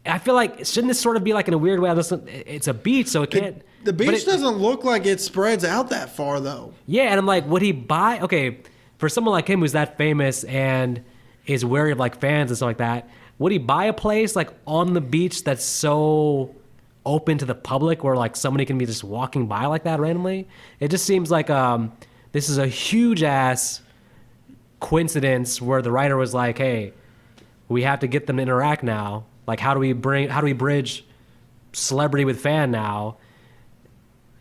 I feel like, shouldn't this sort of be like in a weird way? It's a beach, so it can't... The beach doesn't look like it spreads out that far, though. Yeah, and I'm like, would he buy... Okay, for someone like him who's that famous and is wary of like fans and stuff like that, would he buy a place like on the beach that's so open to the public where like somebody can be just walking by like that randomly? It just seems like this is a huge-ass coincidence where the writer was like, hey, we have to get them to interact now. Like, how do we bridge celebrity with fan now?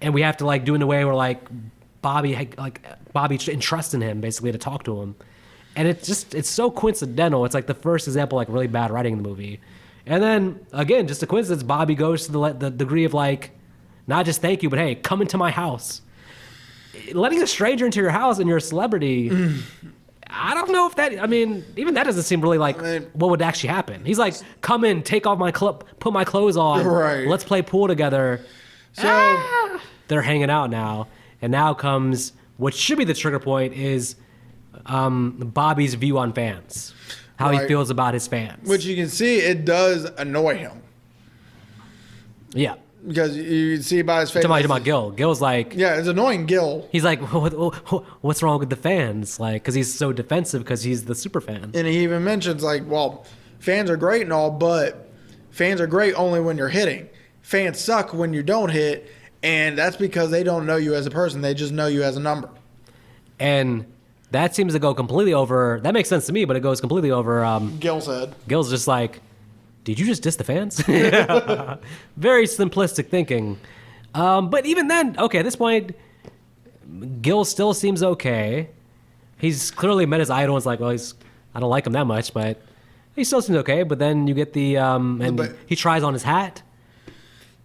And we have to like do it in a way where like Bobby entrusts in him basically to talk to him. And it's so coincidental. It's like the first example like really bad writing in the movie. And then again, just a coincidence, Bobby goes to the degree of like, not just thank you, but hey, come into my house. Letting a stranger into your house and you're a celebrity. I don't know if that, I mean, even that doesn't seem really like what would actually happen. He's like, come in, take off put my clothes on. Right. Let's play pool together. So they're hanging out now. And now comes, what should be the trigger point is Bobby's view on fans. How he feels about his fans. Which you can see, it does annoy him. Yeah. Because you can see by his face. Talking about Gil. Gil's like... Yeah, it's annoying Gil. He's like, what's wrong with the fans? Like, because he's so defensive because he's the super fan. And he even mentions like, well, fans are great and all, but fans are great only when you're hitting. Fans suck when you don't hit, and that's because they don't know you as a person. They just know you as a number. And that seems to go completely over... That makes sense to me, but it goes completely over... Gil's head. Gil's just like... Did you just diss the fans? Very simplistic thinking. But even then, okay, at this point, Gil still seems okay. He's clearly met his idol and it's like, well, I don't like him that much, but he still seems okay. But then you get the, he tries on his hat.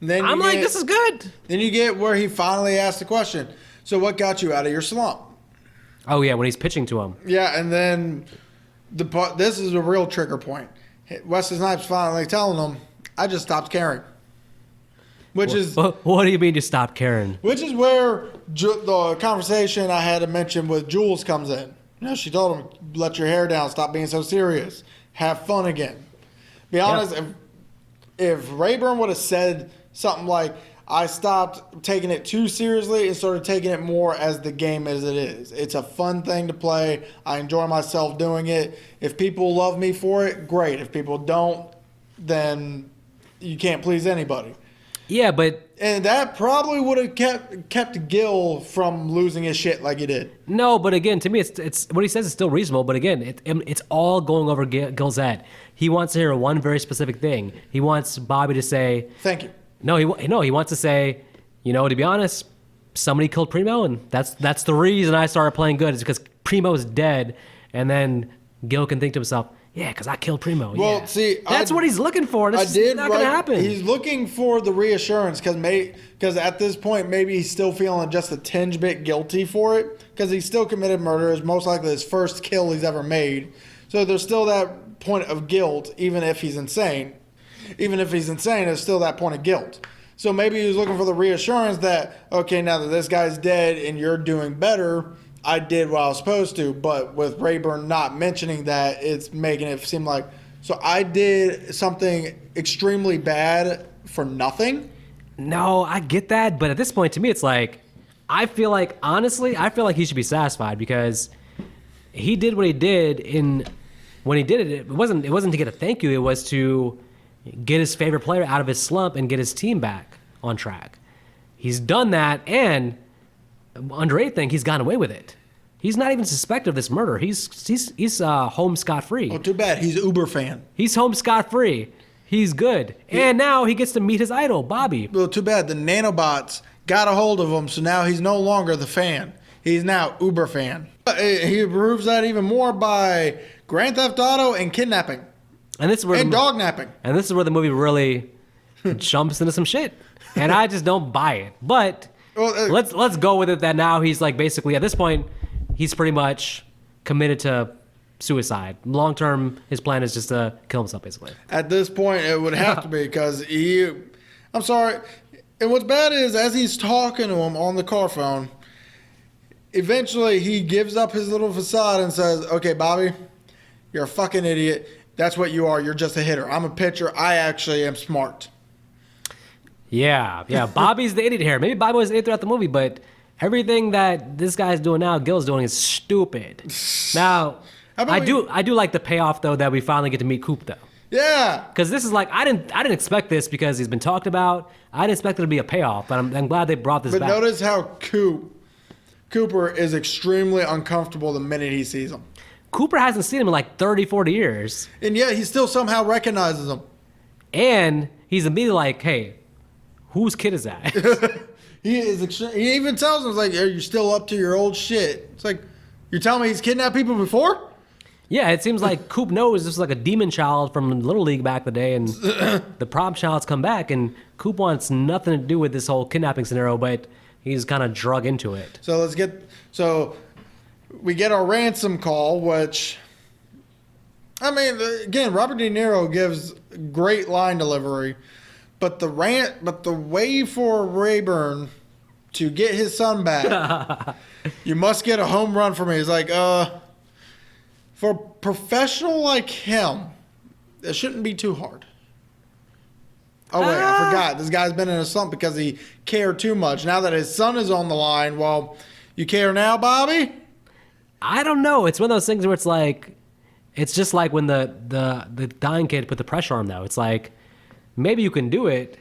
I'm like, this is good. Then you get where he finally asked the question. So what got you out of your slump? Oh, yeah, when he's pitching to him. Yeah, and then this is a real trigger point. Wesley Snipes finally telling him, I just stopped caring. Which is what do you mean you stop caring? Which is where the conversation I had to mention with Jules comes in. You know, she told him, let your hair down, stop being so serious, have fun again. Be honest, if Rayburn would have said something like, I stopped taking it too seriously and started taking it more as the game as it is. It's a fun thing to play. I enjoy myself doing it. If people love me for it, great. If people don't, then you can't please anybody. Yeah, but... And that probably would have kept Gil from losing his shit like he did. No, but again, to me, it's what he says is still reasonable. But again, it's all going over Gil's head. He wants to hear one very specific thing. He wants Bobby to say... Thank you. No, he wants to say, you know, to be honest, somebody killed Primo, and that's the reason I started playing good, is because Primo's dead. And then Gil can think to himself, yeah, because I killed Primo. Well, yeah. see, that's what he's looking for. That's not going to happen. He's looking for the reassurance because at this point, maybe he's still feeling just a tinge bit guilty for it because he still committed murder. It's most likely his first kill he's ever made. So there's still that point of guilt, even if he's insane. Even if he's insane, there's still that point of guilt. So maybe he was looking for the reassurance that, okay, now that this guy's dead and you're doing better, I did what I was supposed to. But with Rayburn not mentioning that, it's making it seem like, so I did something extremely bad for nothing? No, I get that. But at this point, to me, it's like, honestly, I feel like he should be satisfied because he did what he did when he did it. It wasn't to get a thank you. It was to get his favorite player out of his slump and get his team back on track. He's done that, and under anything, he's gotten away with it. He's not even suspected of this murder. He's home scot-free. Oh, too bad. He's Uber fan. He's home scot-free. He's good. And now he gets to meet his idol, Bobby. Well, too bad. The nanobots got a hold of him, so now he's no longer the fan. He's now Uber fan. He proves that even more by Grand Theft Auto and kidnapping. And this is where dog napping. And this is where the movie really jumps into some shit. And I just don't buy it. But let's go with it that now he's like basically at this point he's pretty much committed to suicide. Long term, his plan is just to kill himself basically. At this point, it would have to be because I'm sorry. And what's bad is as he's talking to him on the car phone, eventually he gives up his little facade and says, "Okay, Bobby, you're a fucking idiot. That's what you are. You're just a hitter. I'm a pitcher. I actually am smart." Yeah. Bobby's the idiot here. Maybe Bobby was the idiot throughout the movie, but everything that this guy's doing now, Gil's doing, is stupid. Now, I do like the payoff though that we finally get to meet Coop though. Yeah. Because this is like I didn't expect this because he's been talked about. I didn't expect it to be a payoff, but I'm glad they brought this back. But notice how Cooper is extremely uncomfortable the minute he sees him. Cooper hasn't seen him in like 30, 40 years. And yet he still somehow recognizes him. And he's immediately like, hey, whose kid is that? He even tells him, like, are you still up to your old shit? It's like, you're telling me he's kidnapped people before? Yeah, it seems like Coop knows this is like a demon child from Little League back in the day, and the prom child's come back, and Coop wants nothing to do with this whole kidnapping scenario, but he's kind of drug into it. So we get our ransom call, which, I mean, again, Robert De Niro gives great line delivery, but the way for Rayburn to get his son back, you must get a home run for me. He's like, for a professional like him, it shouldn't be too hard. Oh, wait, I forgot. This guy's been in a slump because he cared too much. Now that his son is on the line, well, you care now, Bobby? I don't know. It's one of those things where it's like, it's just like when the dying kid put the pressure on him, though. It's like, maybe you can do it.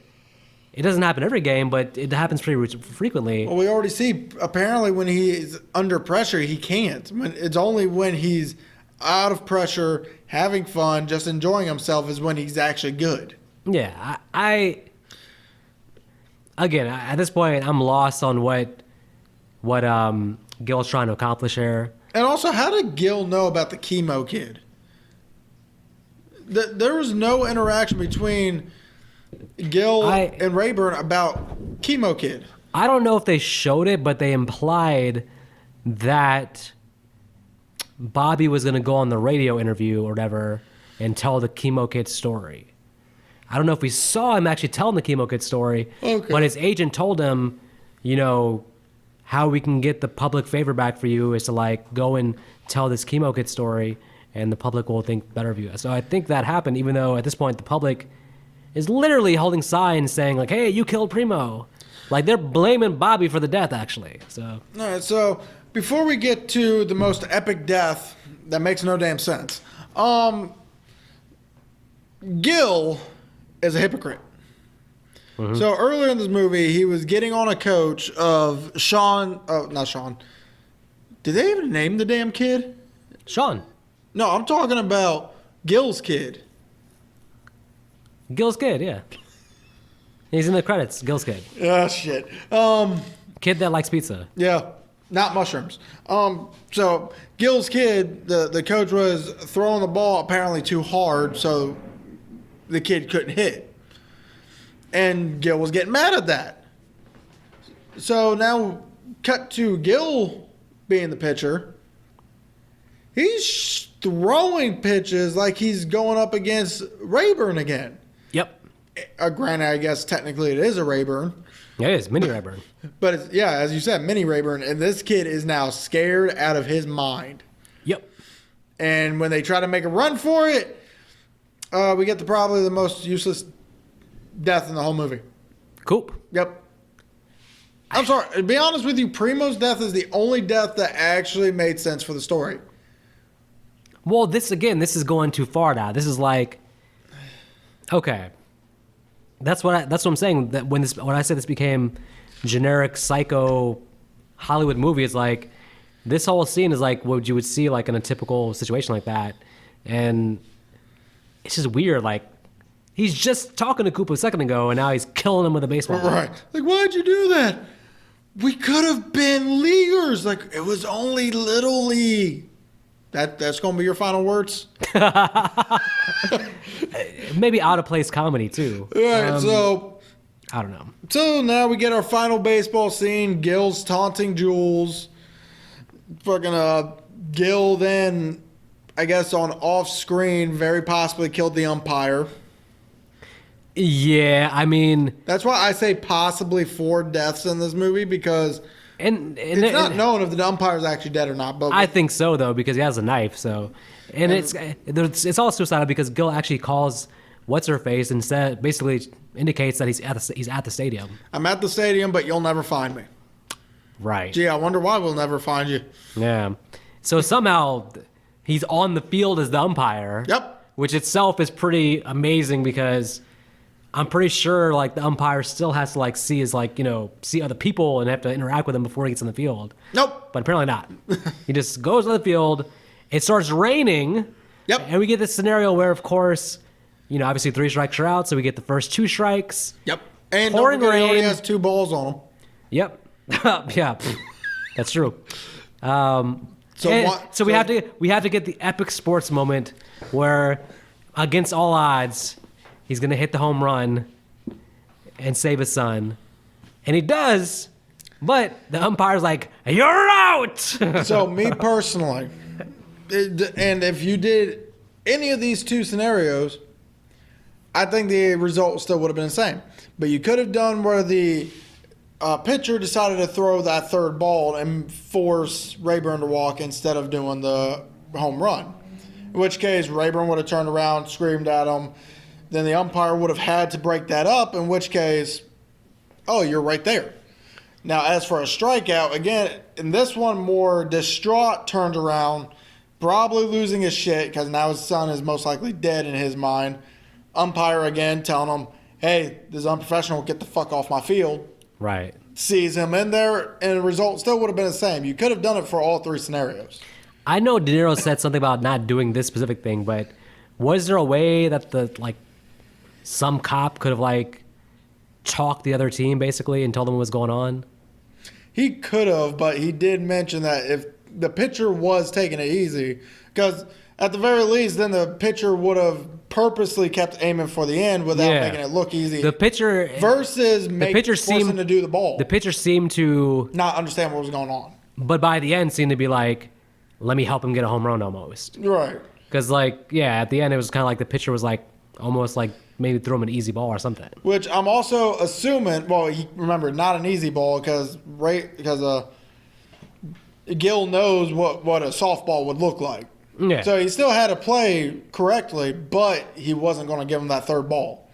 It doesn't happen every game, but it happens pretty frequently. Well, we already see, apparently, when he's under pressure, he can't. It's only when he's out of pressure, having fun, just enjoying himself is when he's actually good. Yeah, again, at this point, I'm lost on what Gil's trying to accomplish here. And also, how did Gil know about the chemo kid? There was no interaction between Gil and Rayburn about chemo kid. I don't know if they showed it, but they implied that Bobby was going to go on the radio interview or whatever and tell the chemo kid story. I don't know if we saw him actually telling the Chemo Kid story, Okay. but his agent told him, you know, how we can get the public favor back for you is to like go and tell this Chemo Kid story, and the public will think better of you. So I think that happened, even though at this point the public is literally holding signs saying like, "Hey, you killed Primo." Like they're blaming Bobby for the death, actually. So All right, so before we get to the most epic death that makes no damn sense, Gil is a hypocrite. So earlier in this movie, he was getting on a coach of Sean. Oh, not Sean. Did they even name the damn kid? Sean, No, I'm talking about Gil's kid. Gil's kid, yeah, he's in the credits. Gil's kid, Ah, shit. kid that likes pizza. Yeah, not mushrooms. So Gil's kid, the coach was throwing the ball apparently too hard, so the kid couldn't hit. And Gil was getting mad at that. So now, cut to Gil being the pitcher. He's throwing pitches like he's going up against Rayburn again. Yep, Granted, I guess technically it is a Rayburn. yeah, it is mini Rayburn. But it's, yeah, as you said, mini Rayburn. And this kid is now scared out of his mind. Yep. And when they try to make a run for it, we get probably the most useless death in the whole movie. Coop. Yep. I'm sorry. To be honest with you, Primo's death is the only death that actually made sense for the story. Well, this is going too far now. This is like, okay, that's what I'm saying. That when I say this became generic psycho Hollywood movie, it's like this whole scene is like what you would see like in a typical situation like that, and it's just weird. Like he's just talking to Koopa a second ago, and now he's killing him with a baseball bat. Right. Like, why'd you do that? We could have been leaguers. Like, it was only Little League. That's going to be your final words? Maybe out of place comedy too. All right, so I don't know. So now we get our final baseball scene. Gil's taunting Jules. Fucking Gil then, I guess on off screen, very possibly killed the umpire. Yeah, I mean, That's why I say possibly 4 deaths in this movie, because and it's not known if the umpire's actually dead or not. But I think so though, because he has a knife. So, and it's all suicidal because Gil actually calls what's her face and basically indicates that he's at the stadium. I'm at the stadium, but you'll never find me. Right. Gee, I wonder why we'll never find you. Yeah. So somehow he's on the field as the umpire. Yep. Which itself is pretty amazing because I'm pretty sure like the umpire still has to like see other people and have to interact with them before he gets on the field. Nope. But apparently not. He just goes on the field. It starts raining. Yep. And we get this scenario where, of course, obviously 3 strikes are out, so we get the first 2 strikes. Yep. And Pouring don't forget he only rain. has 2 balls on him. Yep. Yeah. That's true. So we have to get the epic sports moment where, against all odds, he's gonna hit the home run and save his son, and he does. But the umpire's like, "You're out." So me personally, and if you did any of these 2 scenarios, I think the result still would have been the same. But you could have done where the pitcher decided to throw that 3rd ball and force Rayburn to walk instead of doing the home run. In which case, Rayburn would have turned around, screamed at him. Then the umpire would have had to break that up, in which case, oh, you're right there. Now, as for a strikeout, again, in this one, more distraught, turned around, probably losing his shit because now his son is most likely dead in his mind. Umpire again telling him, hey, this is unprofessional, get the fuck off my field. Right. Sees him in there, and the result still would have been the same. You could have done it for all 3 scenarios. I know Deniro said something about not doing this specific thing, but was there a way that some cop could have talked the other team basically and told them what was going on? He could have, but he did mention that if the pitcher was taking it easy, because at the very least, then the pitcher would have purposely kept aiming for the end without making it look easy. The pitcher versus forcing to do the ball. The pitcher seemed to not understand what was going on, but by the end seemed to be like, "Let me help him get a home run," almost. Right. Because at the end it was kind of like the pitcher was almost maybe throw him an easy ball or something. Which I'm also assuming. Well, remember, not an easy ball because Gil knows what a softball would look like. Yeah. So he still had to play correctly, but he wasn't going to give him that third ball.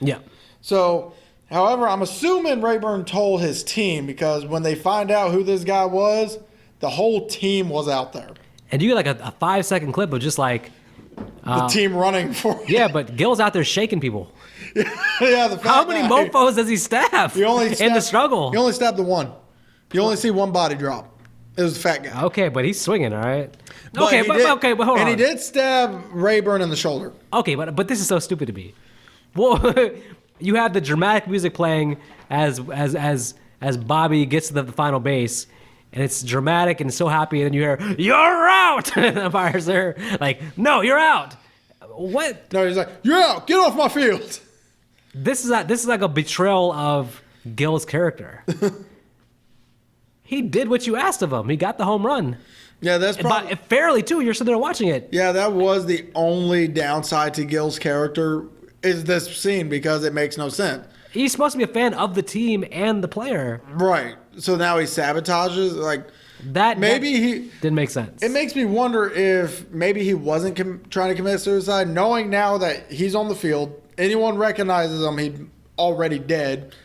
Yeah. So, however, I'm assuming Rayburn told his team because when they find out who this guy was, the whole team was out there. And you get like a 5-second clip of just like The team running for yeah, but Gil's out there shaking people. yeah, the How many guy. mofos does he stab in the struggle? He only stabbed the one. You only see one body drop. It was the fat guy. Okay, but he's swinging, all right. But Okay, but hold on. And he did stab Rayburn in the shoulder. Okay, but this is so stupid to me. Well, you have the dramatic music playing as Bobby gets to the final base, and it's dramatic and so happy, and then you hear, "You're out!" and the umpires are like, "No, you're out." What? No, he's like, "You're out. Get off my field." This is like a betrayal of Gil's character. He did what you asked of him. He got the home run. Yeah, that's probably fairly too. You're sitting there watching it. Yeah, that was the only downside to Gil's character is this scene because it makes no sense. He's supposed to be a fan of the team and the player. Right. So now he sabotages like that. Maybe he didn't make sense. It makes me wonder if maybe he wasn't trying to commit suicide, knowing now that he's on the field. Anyone recognizes him, he's already dead.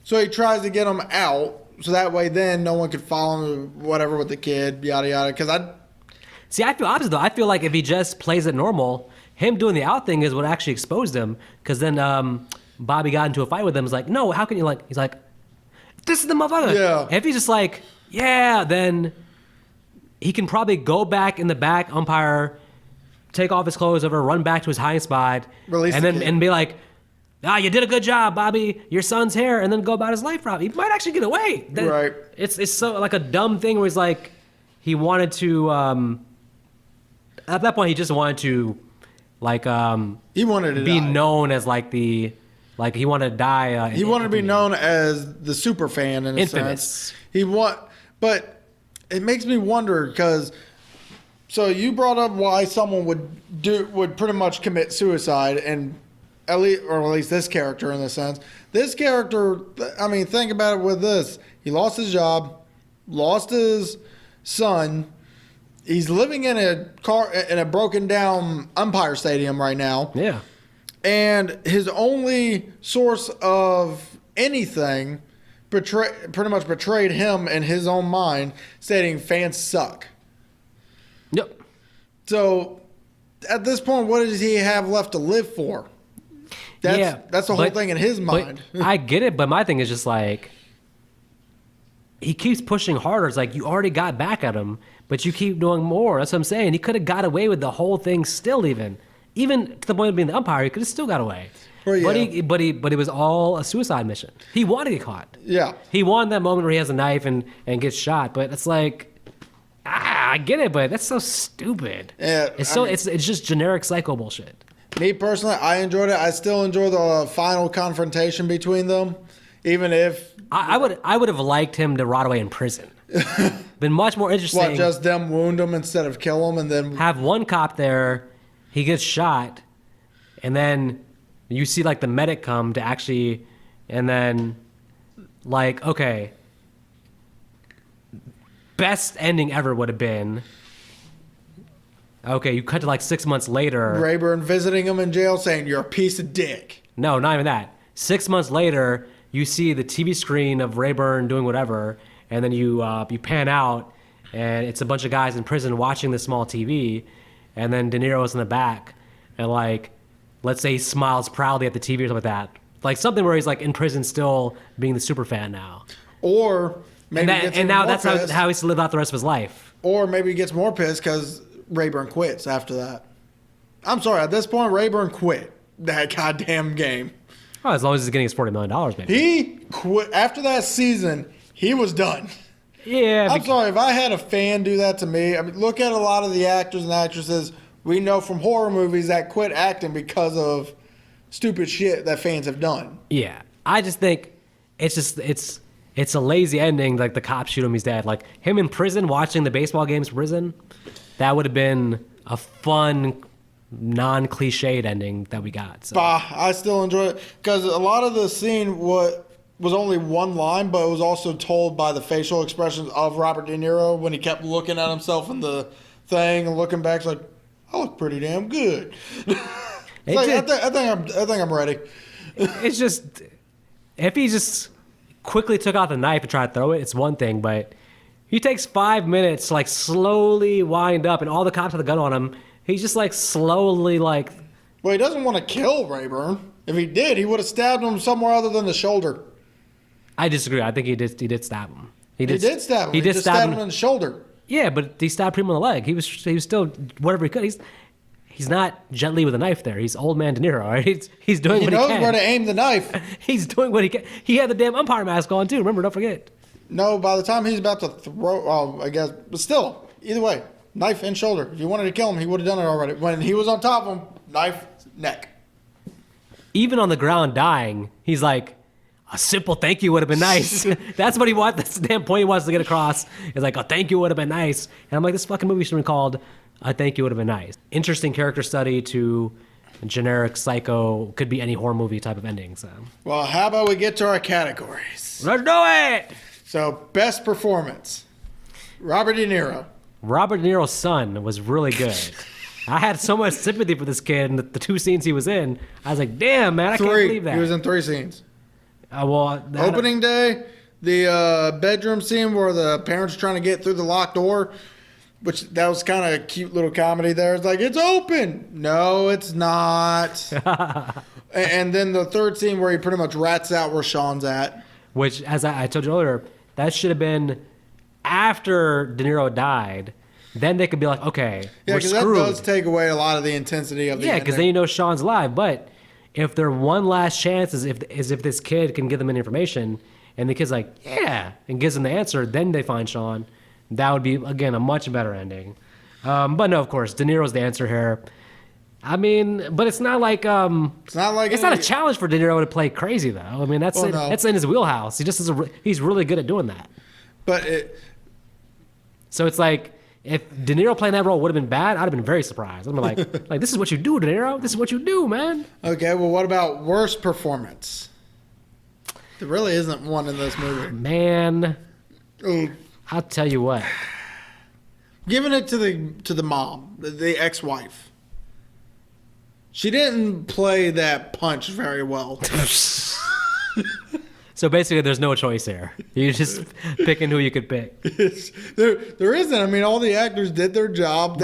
So he tries to get him out. So that way, then no one could follow him, whatever, with the kid, yada yada. Because I feel opposite though. I feel like if he just plays it normal, him doing the out thing is what actually exposed him. Because then Bobby got into a fight with him. He's like, "No, how can you like?" He's like, "This is the motherfucker." Yeah. If he's just like, "Yeah," then he can probably go back in the back, umpire, take off his clothes, over, run back to his high spot, Release and the then kid. and be like, "Ah, you did a good job, Bobby. Your son's here," and then go about his life route. He might actually get away. Right. It's so like a dumb thing where he's like, he wanted to. At that point, he just wanted to, like, he wanted to be die. known as like he wanted to die. He wanted to be known as the super fan in a Infamous. sense. But it makes me wonder because. So you brought up why someone would pretty much commit suicide, and at least this character in this sense. This character, I mean, think about it with this: he lost his job, lost his son. He's living in a broken down umpire stadium right now. Yeah. And his only source of anything pretty much betrayed him in his own mind, stating fans suck. Yep. So at this point, what does he have left to live for? That's the whole thing in his mind. I get it, but my thing is just like, he keeps pushing harder. It's like, you already got back at him, but you keep doing more. That's what I'm saying. He could have got away with the whole thing still, even to the point of being the umpire. He could have still got away. Well, yeah. But it was all a suicide mission. He wanted to get caught. Yeah. He wanted that moment where he has a knife and gets shot. But it's like, I get it, but that's so stupid. Yeah, It's just generic psycho bullshit. Me personally, I enjoyed it. I still enjoy the final confrontation between them, even if I would have liked him to rot away in prison. Been much more interesting. just them wound him instead of kill him, and then Have one cop there, he gets shot, and then you see like the medic come to actually, and then like, okay, best ending ever would have been, okay, you cut to like 6 months later. Rayburn visiting him in jail, saying you're a piece of dick. No, not even that. 6 months later, you see the TV screen of Rayburn doing whatever, and then you pan out, and it's a bunch of guys in prison watching the small TV, and then Deniro's in the back, and like, let's say he smiles proudly at the TV or something like that. Like something where he's like in prison still being the super fan now. Or maybe that's how he's to live out the rest of his life. Or maybe he gets more pissed because Rayburn quits after that. I'm sorry, at this point, Rayburn quit that goddamn game. Oh, as long as he's getting his $40 million, maybe. He quit after that season. He was done. Yeah. I'm sorry, if I had a fan do that to me, I mean, look at a lot of the actors and actresses we know from horror movies that quit acting because of stupid shit that fans have done. Yeah. I just think it's a lazy ending, like the cops shoot him, he's dead. Like him in prison watching the baseball games in prison, that would have been a fun non-cliched ending that we got. So. Bah, I still enjoy it because a lot of the scene was only one line, but it was also told by the facial expressions of Robert De Niro when he kept looking at himself in the thing and looking back, like, I look pretty damn good. I think I'm ready. It's just, if he just quickly took out the knife and tried to throw it, it's one thing, but he takes 5 minutes to like slowly wind up, and all the cops have the gun on him. He's just like slowly like. Well, he doesn't want to kill Rayburn. If he did, he would have stabbed him somewhere other than the shoulder. I disagree. I think he did stab him. He did stab him. He just stabbed him in the shoulder. Yeah, but he stabbed him on the leg. He was still whatever he could. He's not gently with a knife there. He's old man De Niro. Right? He's doing what he can. He knows where to aim the knife. He's doing what he can. He had the damn umpire mask on too. Remember, don't forget. No, by the time he's about to throw, I guess, but still, either way, knife and shoulder. If you wanted to kill him, he would have done it already. When he was on top of him, knife, neck. Even on the ground dying, he's like, a simple thank you would have been nice. That's what he wants. That's the damn point he wants to get across. It's like, a thank you would have been nice. And I'm like, this fucking movie should have been called A Thank You Would Have Been Nice. Interesting character study to generic psycho, could be any horror movie type of ending. So, well, how about we get to our categories? Let's do it! So, best performance. Robert De Niro. Robert De Niro's son was really good. I had so much sympathy for this kid, and the 2 scenes he was in, I was like, damn, man, I can't believe that. He was in 3 scenes. Opening day, the bedroom scene where the parents are trying to get through the locked door, which that was kind of a cute little comedy there. It's like, it's open. No, it's not. And then the 3rd scene where he pretty much rats out where Sean's at. Which, as I told you earlier, that should have been after De Niro died. Then they could be like, okay, we're screwed. That does take away a lot of the intensity of the ending. Because then you know Sean's alive. But if their one last chance is if this kid can give them any information, and the kid's like, yeah, and gives them the answer, then they find Sean, that would be, again, a much better ending. But no, of course, De Niro's the answer here. I mean, but it's not like it's not a challenge for De Niro to play crazy though. I mean, that's in his wheelhouse. He just he's really good at doing that. So it's like, if De Niro playing that role would have been bad, I'd have been very surprised. I'm like, this is what you do, De Niro. This is what you do, man. Okay, well, what about worst performance? There really isn't one in this movie. Man, I'll tell you what. Giving it to the mom, the ex-wife. She didn't play that punch very well. So basically, there's no choice here. You're just picking who you could pick. There isn't. I mean, all the actors did their job.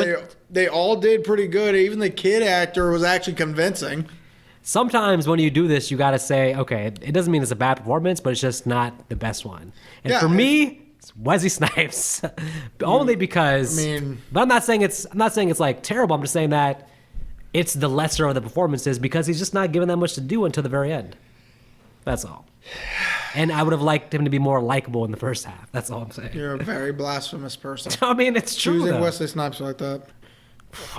They all did pretty good. Even the kid actor was actually convincing. Sometimes when you do this, you got to say, okay, it doesn't mean it's a bad performance, but it's just not the best one. And for me, it's Wesley Snipes, only because. But I'm not saying it's like terrible. I'm just saying that it's the lesser of the performances because he's just not given that much to do until the very end. That's all. And I would have liked him to be more likable in the first half. That's all I'm saying. You're a very blasphemous person. I mean, it's true. Choosing Wesley Snipes like that.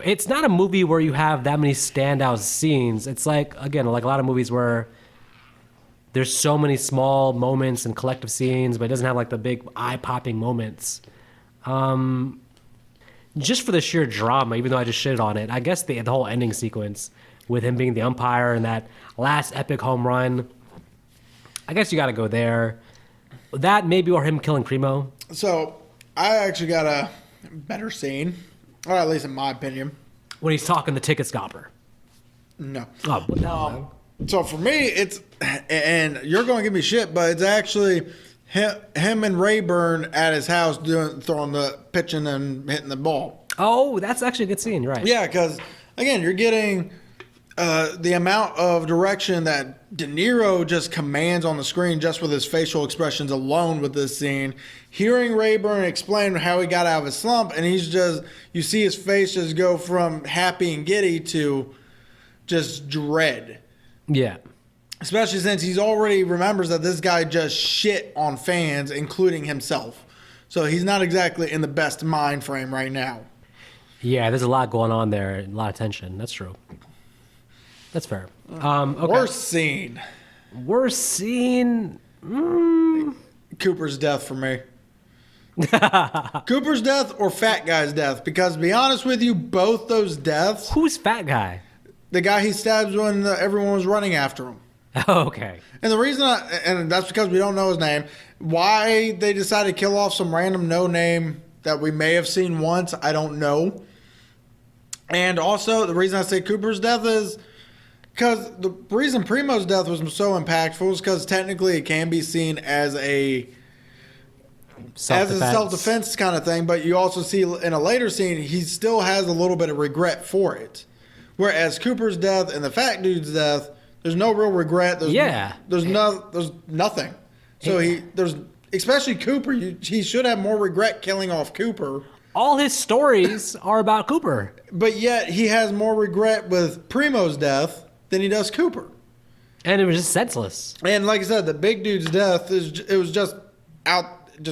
It's not a movie where you have that many standout scenes. It's like, again, like a lot of movies where there's so many small moments and collective scenes, but it doesn't have like the big eye-popping moments. Just for the sheer drama, even though I just shitted on it, I guess the whole ending sequence with him being the umpire and that last epic home run, I guess you got to go there. That maybe, or him killing Primo. So I actually got a better scene, or at least in my opinion. When he's talking the ticket scalper. No. Oh, what the hell? So for me, it's, and you're going to give me shit, but it's actually him and Rayburn at his house throwing the pitching and hitting the ball. Oh, that's actually a good scene. You're right. Yeah, because again, you're getting the amount of direction that De Niro just commands on the screen just with his facial expressions alone with this scene. Hearing Rayburn explain how he got out of his slump, and you see his face just go from happy and giddy to just dread. Yeah. Especially since he's already remembers that this guy just shit on fans, including himself. So he's not exactly in the best mind frame right now. Yeah, there's a lot going on there, a lot of tension. That's true. That's fair. Okay. Worst scene? Mm. Cooper's death for me. Cooper's death or Fat Guy's death? Because to be honest with you, both those deaths, Who's fat guy? the guy he stabs when everyone was running after him. Okay. And the reason, and that's because we don't know his name, why they decided to kill off some random no name that we may have seen once, I don't know. And also, the reason I say Cooper's death is because the reason Primo's death was so impactful is because technically it can be seen as a self-defense kind of thing, but you also see in a later scene he still has a little bit of regret for it. Whereas Cooper's death and the fat dude's death, there's no real regret. There's nothing. So there's especially Cooper. He should have more regret killing off Cooper. All his stories are about Cooper, but yet he has more regret with Primo's death than he does Cooper. And it was just senseless. And like I said, the big dude's death was just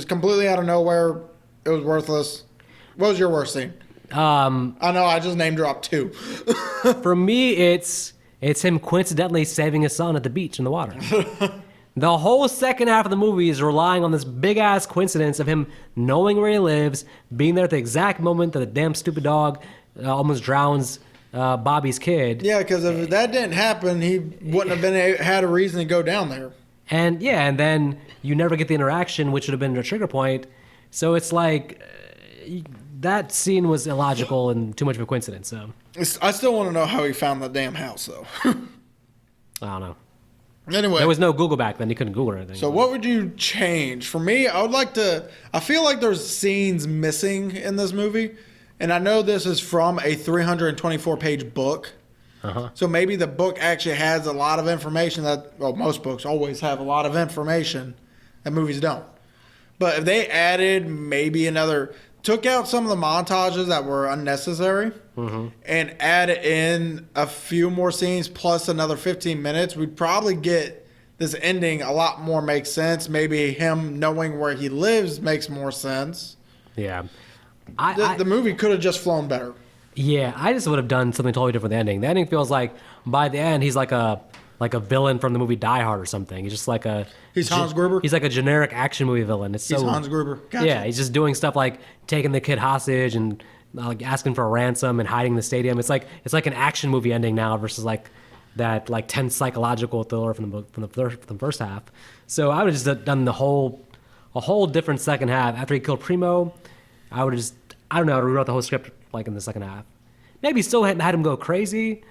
completely out of nowhere. It was worthless. What was your worst scene? I know I just name dropped 2. For me, it's him coincidentally saving his son at the beach in the water. The whole second half of the movie is relying on this big-ass coincidence of him knowing where he lives, being there at the exact moment that the damn stupid dog almost drowns Bobby's kid. Yeah, because if that didn't happen, he wouldn't have had a reason to go down there. And then you never get the interaction, which would have been a trigger point. So it's like that scene was illogical and too much of a coincidence. So I still want to know how he found the damn house, though. I don't know. Anyway, there was no Google back then. You couldn't Google anything. So what would you change? For me, I feel like there's scenes missing in this movie. And I know this is from a 324-page book. Uh-huh. So maybe the book actually has a lot of information most books always have a lot of information that movies don't. But if they added took out some of the montages that were unnecessary and added in a few more scenes plus another 15 minutes, we'd probably get this ending a lot more make sense. Maybe him knowing where he lives makes more sense. Yeah. The movie could have just flown better. Yeah, I just would have done something totally different with the ending. The ending feels like by the end he's like a villain from the movie Die Hard or something. He's just like he's Hans Gruber. He's like a generic action movie villain. He's Hans Gruber. Gotcha. Yeah, he's just doing stuff like taking the kid hostage and like asking for a ransom and hiding in the stadium. It's like an action movie ending now versus like that like tense psychological thriller from the first half. So I would have just done a whole different second half. After he killed Primo, I would have just rewrote the whole script like in the second half. Maybe still had him go crazy,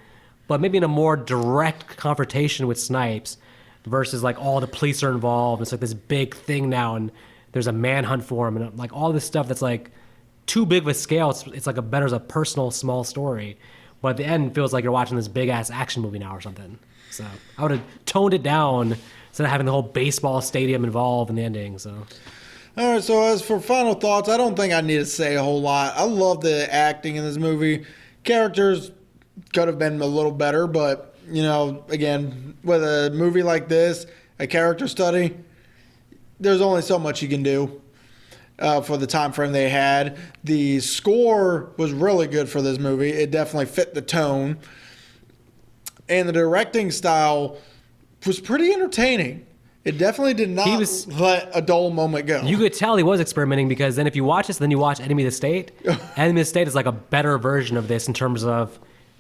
but maybe in a more direct confrontation with Snipes versus like all the police are involved. It's like this big thing now and there's a manhunt for him and like all this stuff that's like too big of a scale. It's like a personal small story. But at the end, it feels like you're watching this big-ass action movie now or something. So I would have toned it down instead of having the whole baseball stadium involved in the ending. So. All right, so as for final thoughts, I don't think I need to say a whole lot. I love the acting in this movie. Characters could have been a little better, but, again, with a movie like this, a character study, there's only so much you can do for the time frame they had. The score was really good for this movie. It definitely fit the tone. And the directing style was pretty entertaining. It definitely did not let a dull moment go. You could tell he was experimenting because then if you watch this, then you watch Enemy of the State. Enemy of the State is like a better version of this in terms of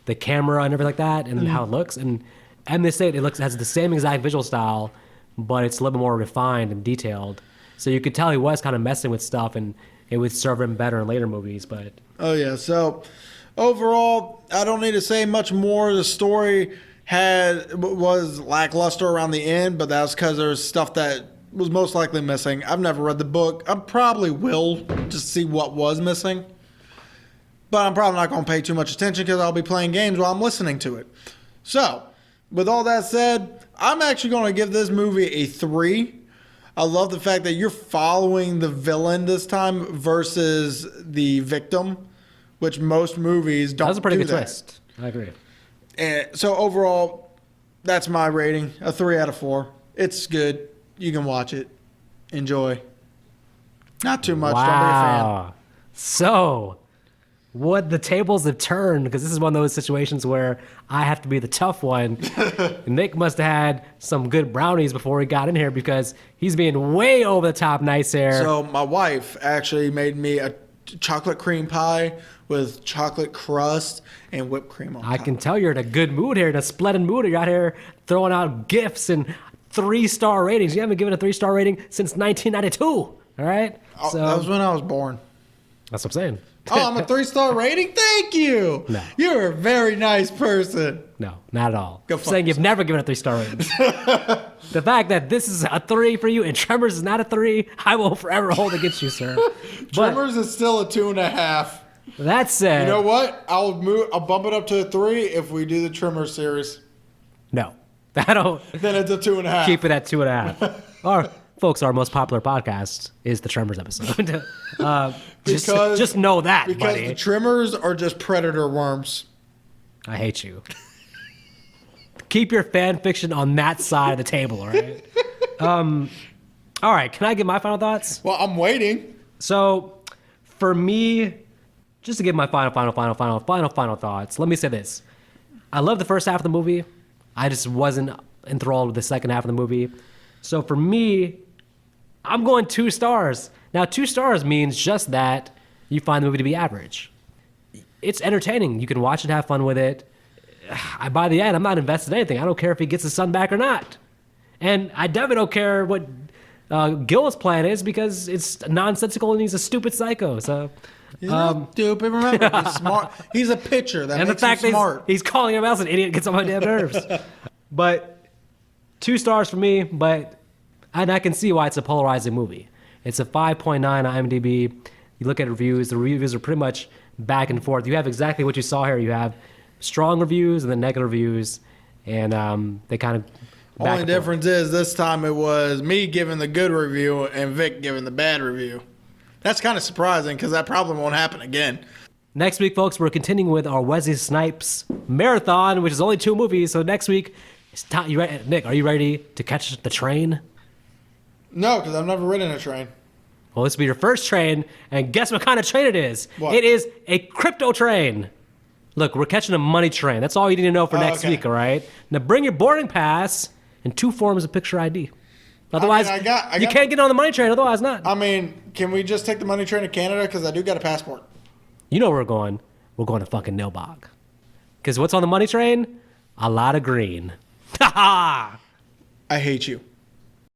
the camera and everything like that and how it looks. And Enemy of the State, has the same exact visual style, but it's a little bit more refined and detailed. So you could tell he was kind of messing with stuff and it would serve him better in later movies. But oh, yeah. So overall, I don't need to say much more. The story was lackluster around the end, but that's because there's stuff that was most likely missing. I've never read the book. I probably will just see what was missing. But I'm probably not going to pay too much attention because I'll be playing games while I'm listening to it. So, with all that said, I'm actually going to give this movie a 3. I love the fact that you're following the villain this time versus the victim, which most movies don't do. That was a pretty good twist. I agree. And so overall, that's my rating, a 3 out of 4. It's good. You can watch it. Enjoy. Not too much. Wow. Don't be a fan. So, what the tables have turned, because this is one of those situations where I have to be the tough one. Nick must have had some good brownies before he got in here, because he's being way over the top nice here. So my wife actually made me a chocolate cream pie with chocolate crust and whipped cream on top. I can tell you're in a good mood here, in a splendid mood. You're out here throwing out gifts and 3-star ratings. You haven't given a 3-star rating since 1992. All right? So that was when I was born. That's what I'm saying. Oh, I'm a 3-star rating? Thank you. No. You're a very nice person. No, not at all. Go I'm saying you've never given a 3-star rating. The fact that this is a 3 for you and Tremors is not a 3, I will forever hold against you, sir. Tremors is still a 2.5. That said, You know what? I'll bump it up to a 3 if we do the Tremors series. no. I don't. Then it's a 2.5. Keep it at 2.5. Folks, our most popular podcast is the Tremors episode. Just know that, because buddy. the Tremors are just predator worms. I hate you. Keep your fan fiction on that side of the table, all right? All right, can I give my final thoughts? Well, I'm waiting. So, for me, just to give my final thoughts, let me say this. I love the first half of the movie. I just wasn't enthralled with the second half of the movie. So for me, I'm going 2 stars. Now, 2 stars means just that you find the movie to be average. It's entertaining. You can watch it, have fun with it. By the end, I'm not invested in anything. I don't care if he gets his son back or not. And I definitely don't care what Gil's plan is, because it's nonsensical and he's a stupid psycho. So, He's not stupid. Remember, he's smart. He's a pitcher. That and the makes fact him that smart. he's calling him else an idiot gets on my damn nerves. But 2 stars for me, and I can see why it's a polarizing movie. It's a 5.9 on IMDb. You look at reviews, the reviews are pretty much back and forth. You have exactly what you saw here. You have strong reviews and then negative reviews, and they kind of Only difference is this time it was me giving the good review and Vic giving the bad review. That's kind of surprising, because that probably won't happen again. Next week, folks, we're continuing with our Wesley Snipes marathon, which is only 2 movies. So next week, it's time. Nick, are you ready to catch the train? No, because I've never ridden a train. Well, this will be your first train, and guess what kind of train it is? What? It is a crypto train. Look, we're catching a money train. That's all you need to know for next week, all right? Now bring your boarding pass and 2 forms of picture ID. Otherwise, you can't get on the money train. Otherwise, not. I mean, can we just take the money train to Canada? Because I do got a passport. You know where we're going. We're going to fucking Nilbog. Because what's on the money train? A lot of green. Ha ha! I hate you.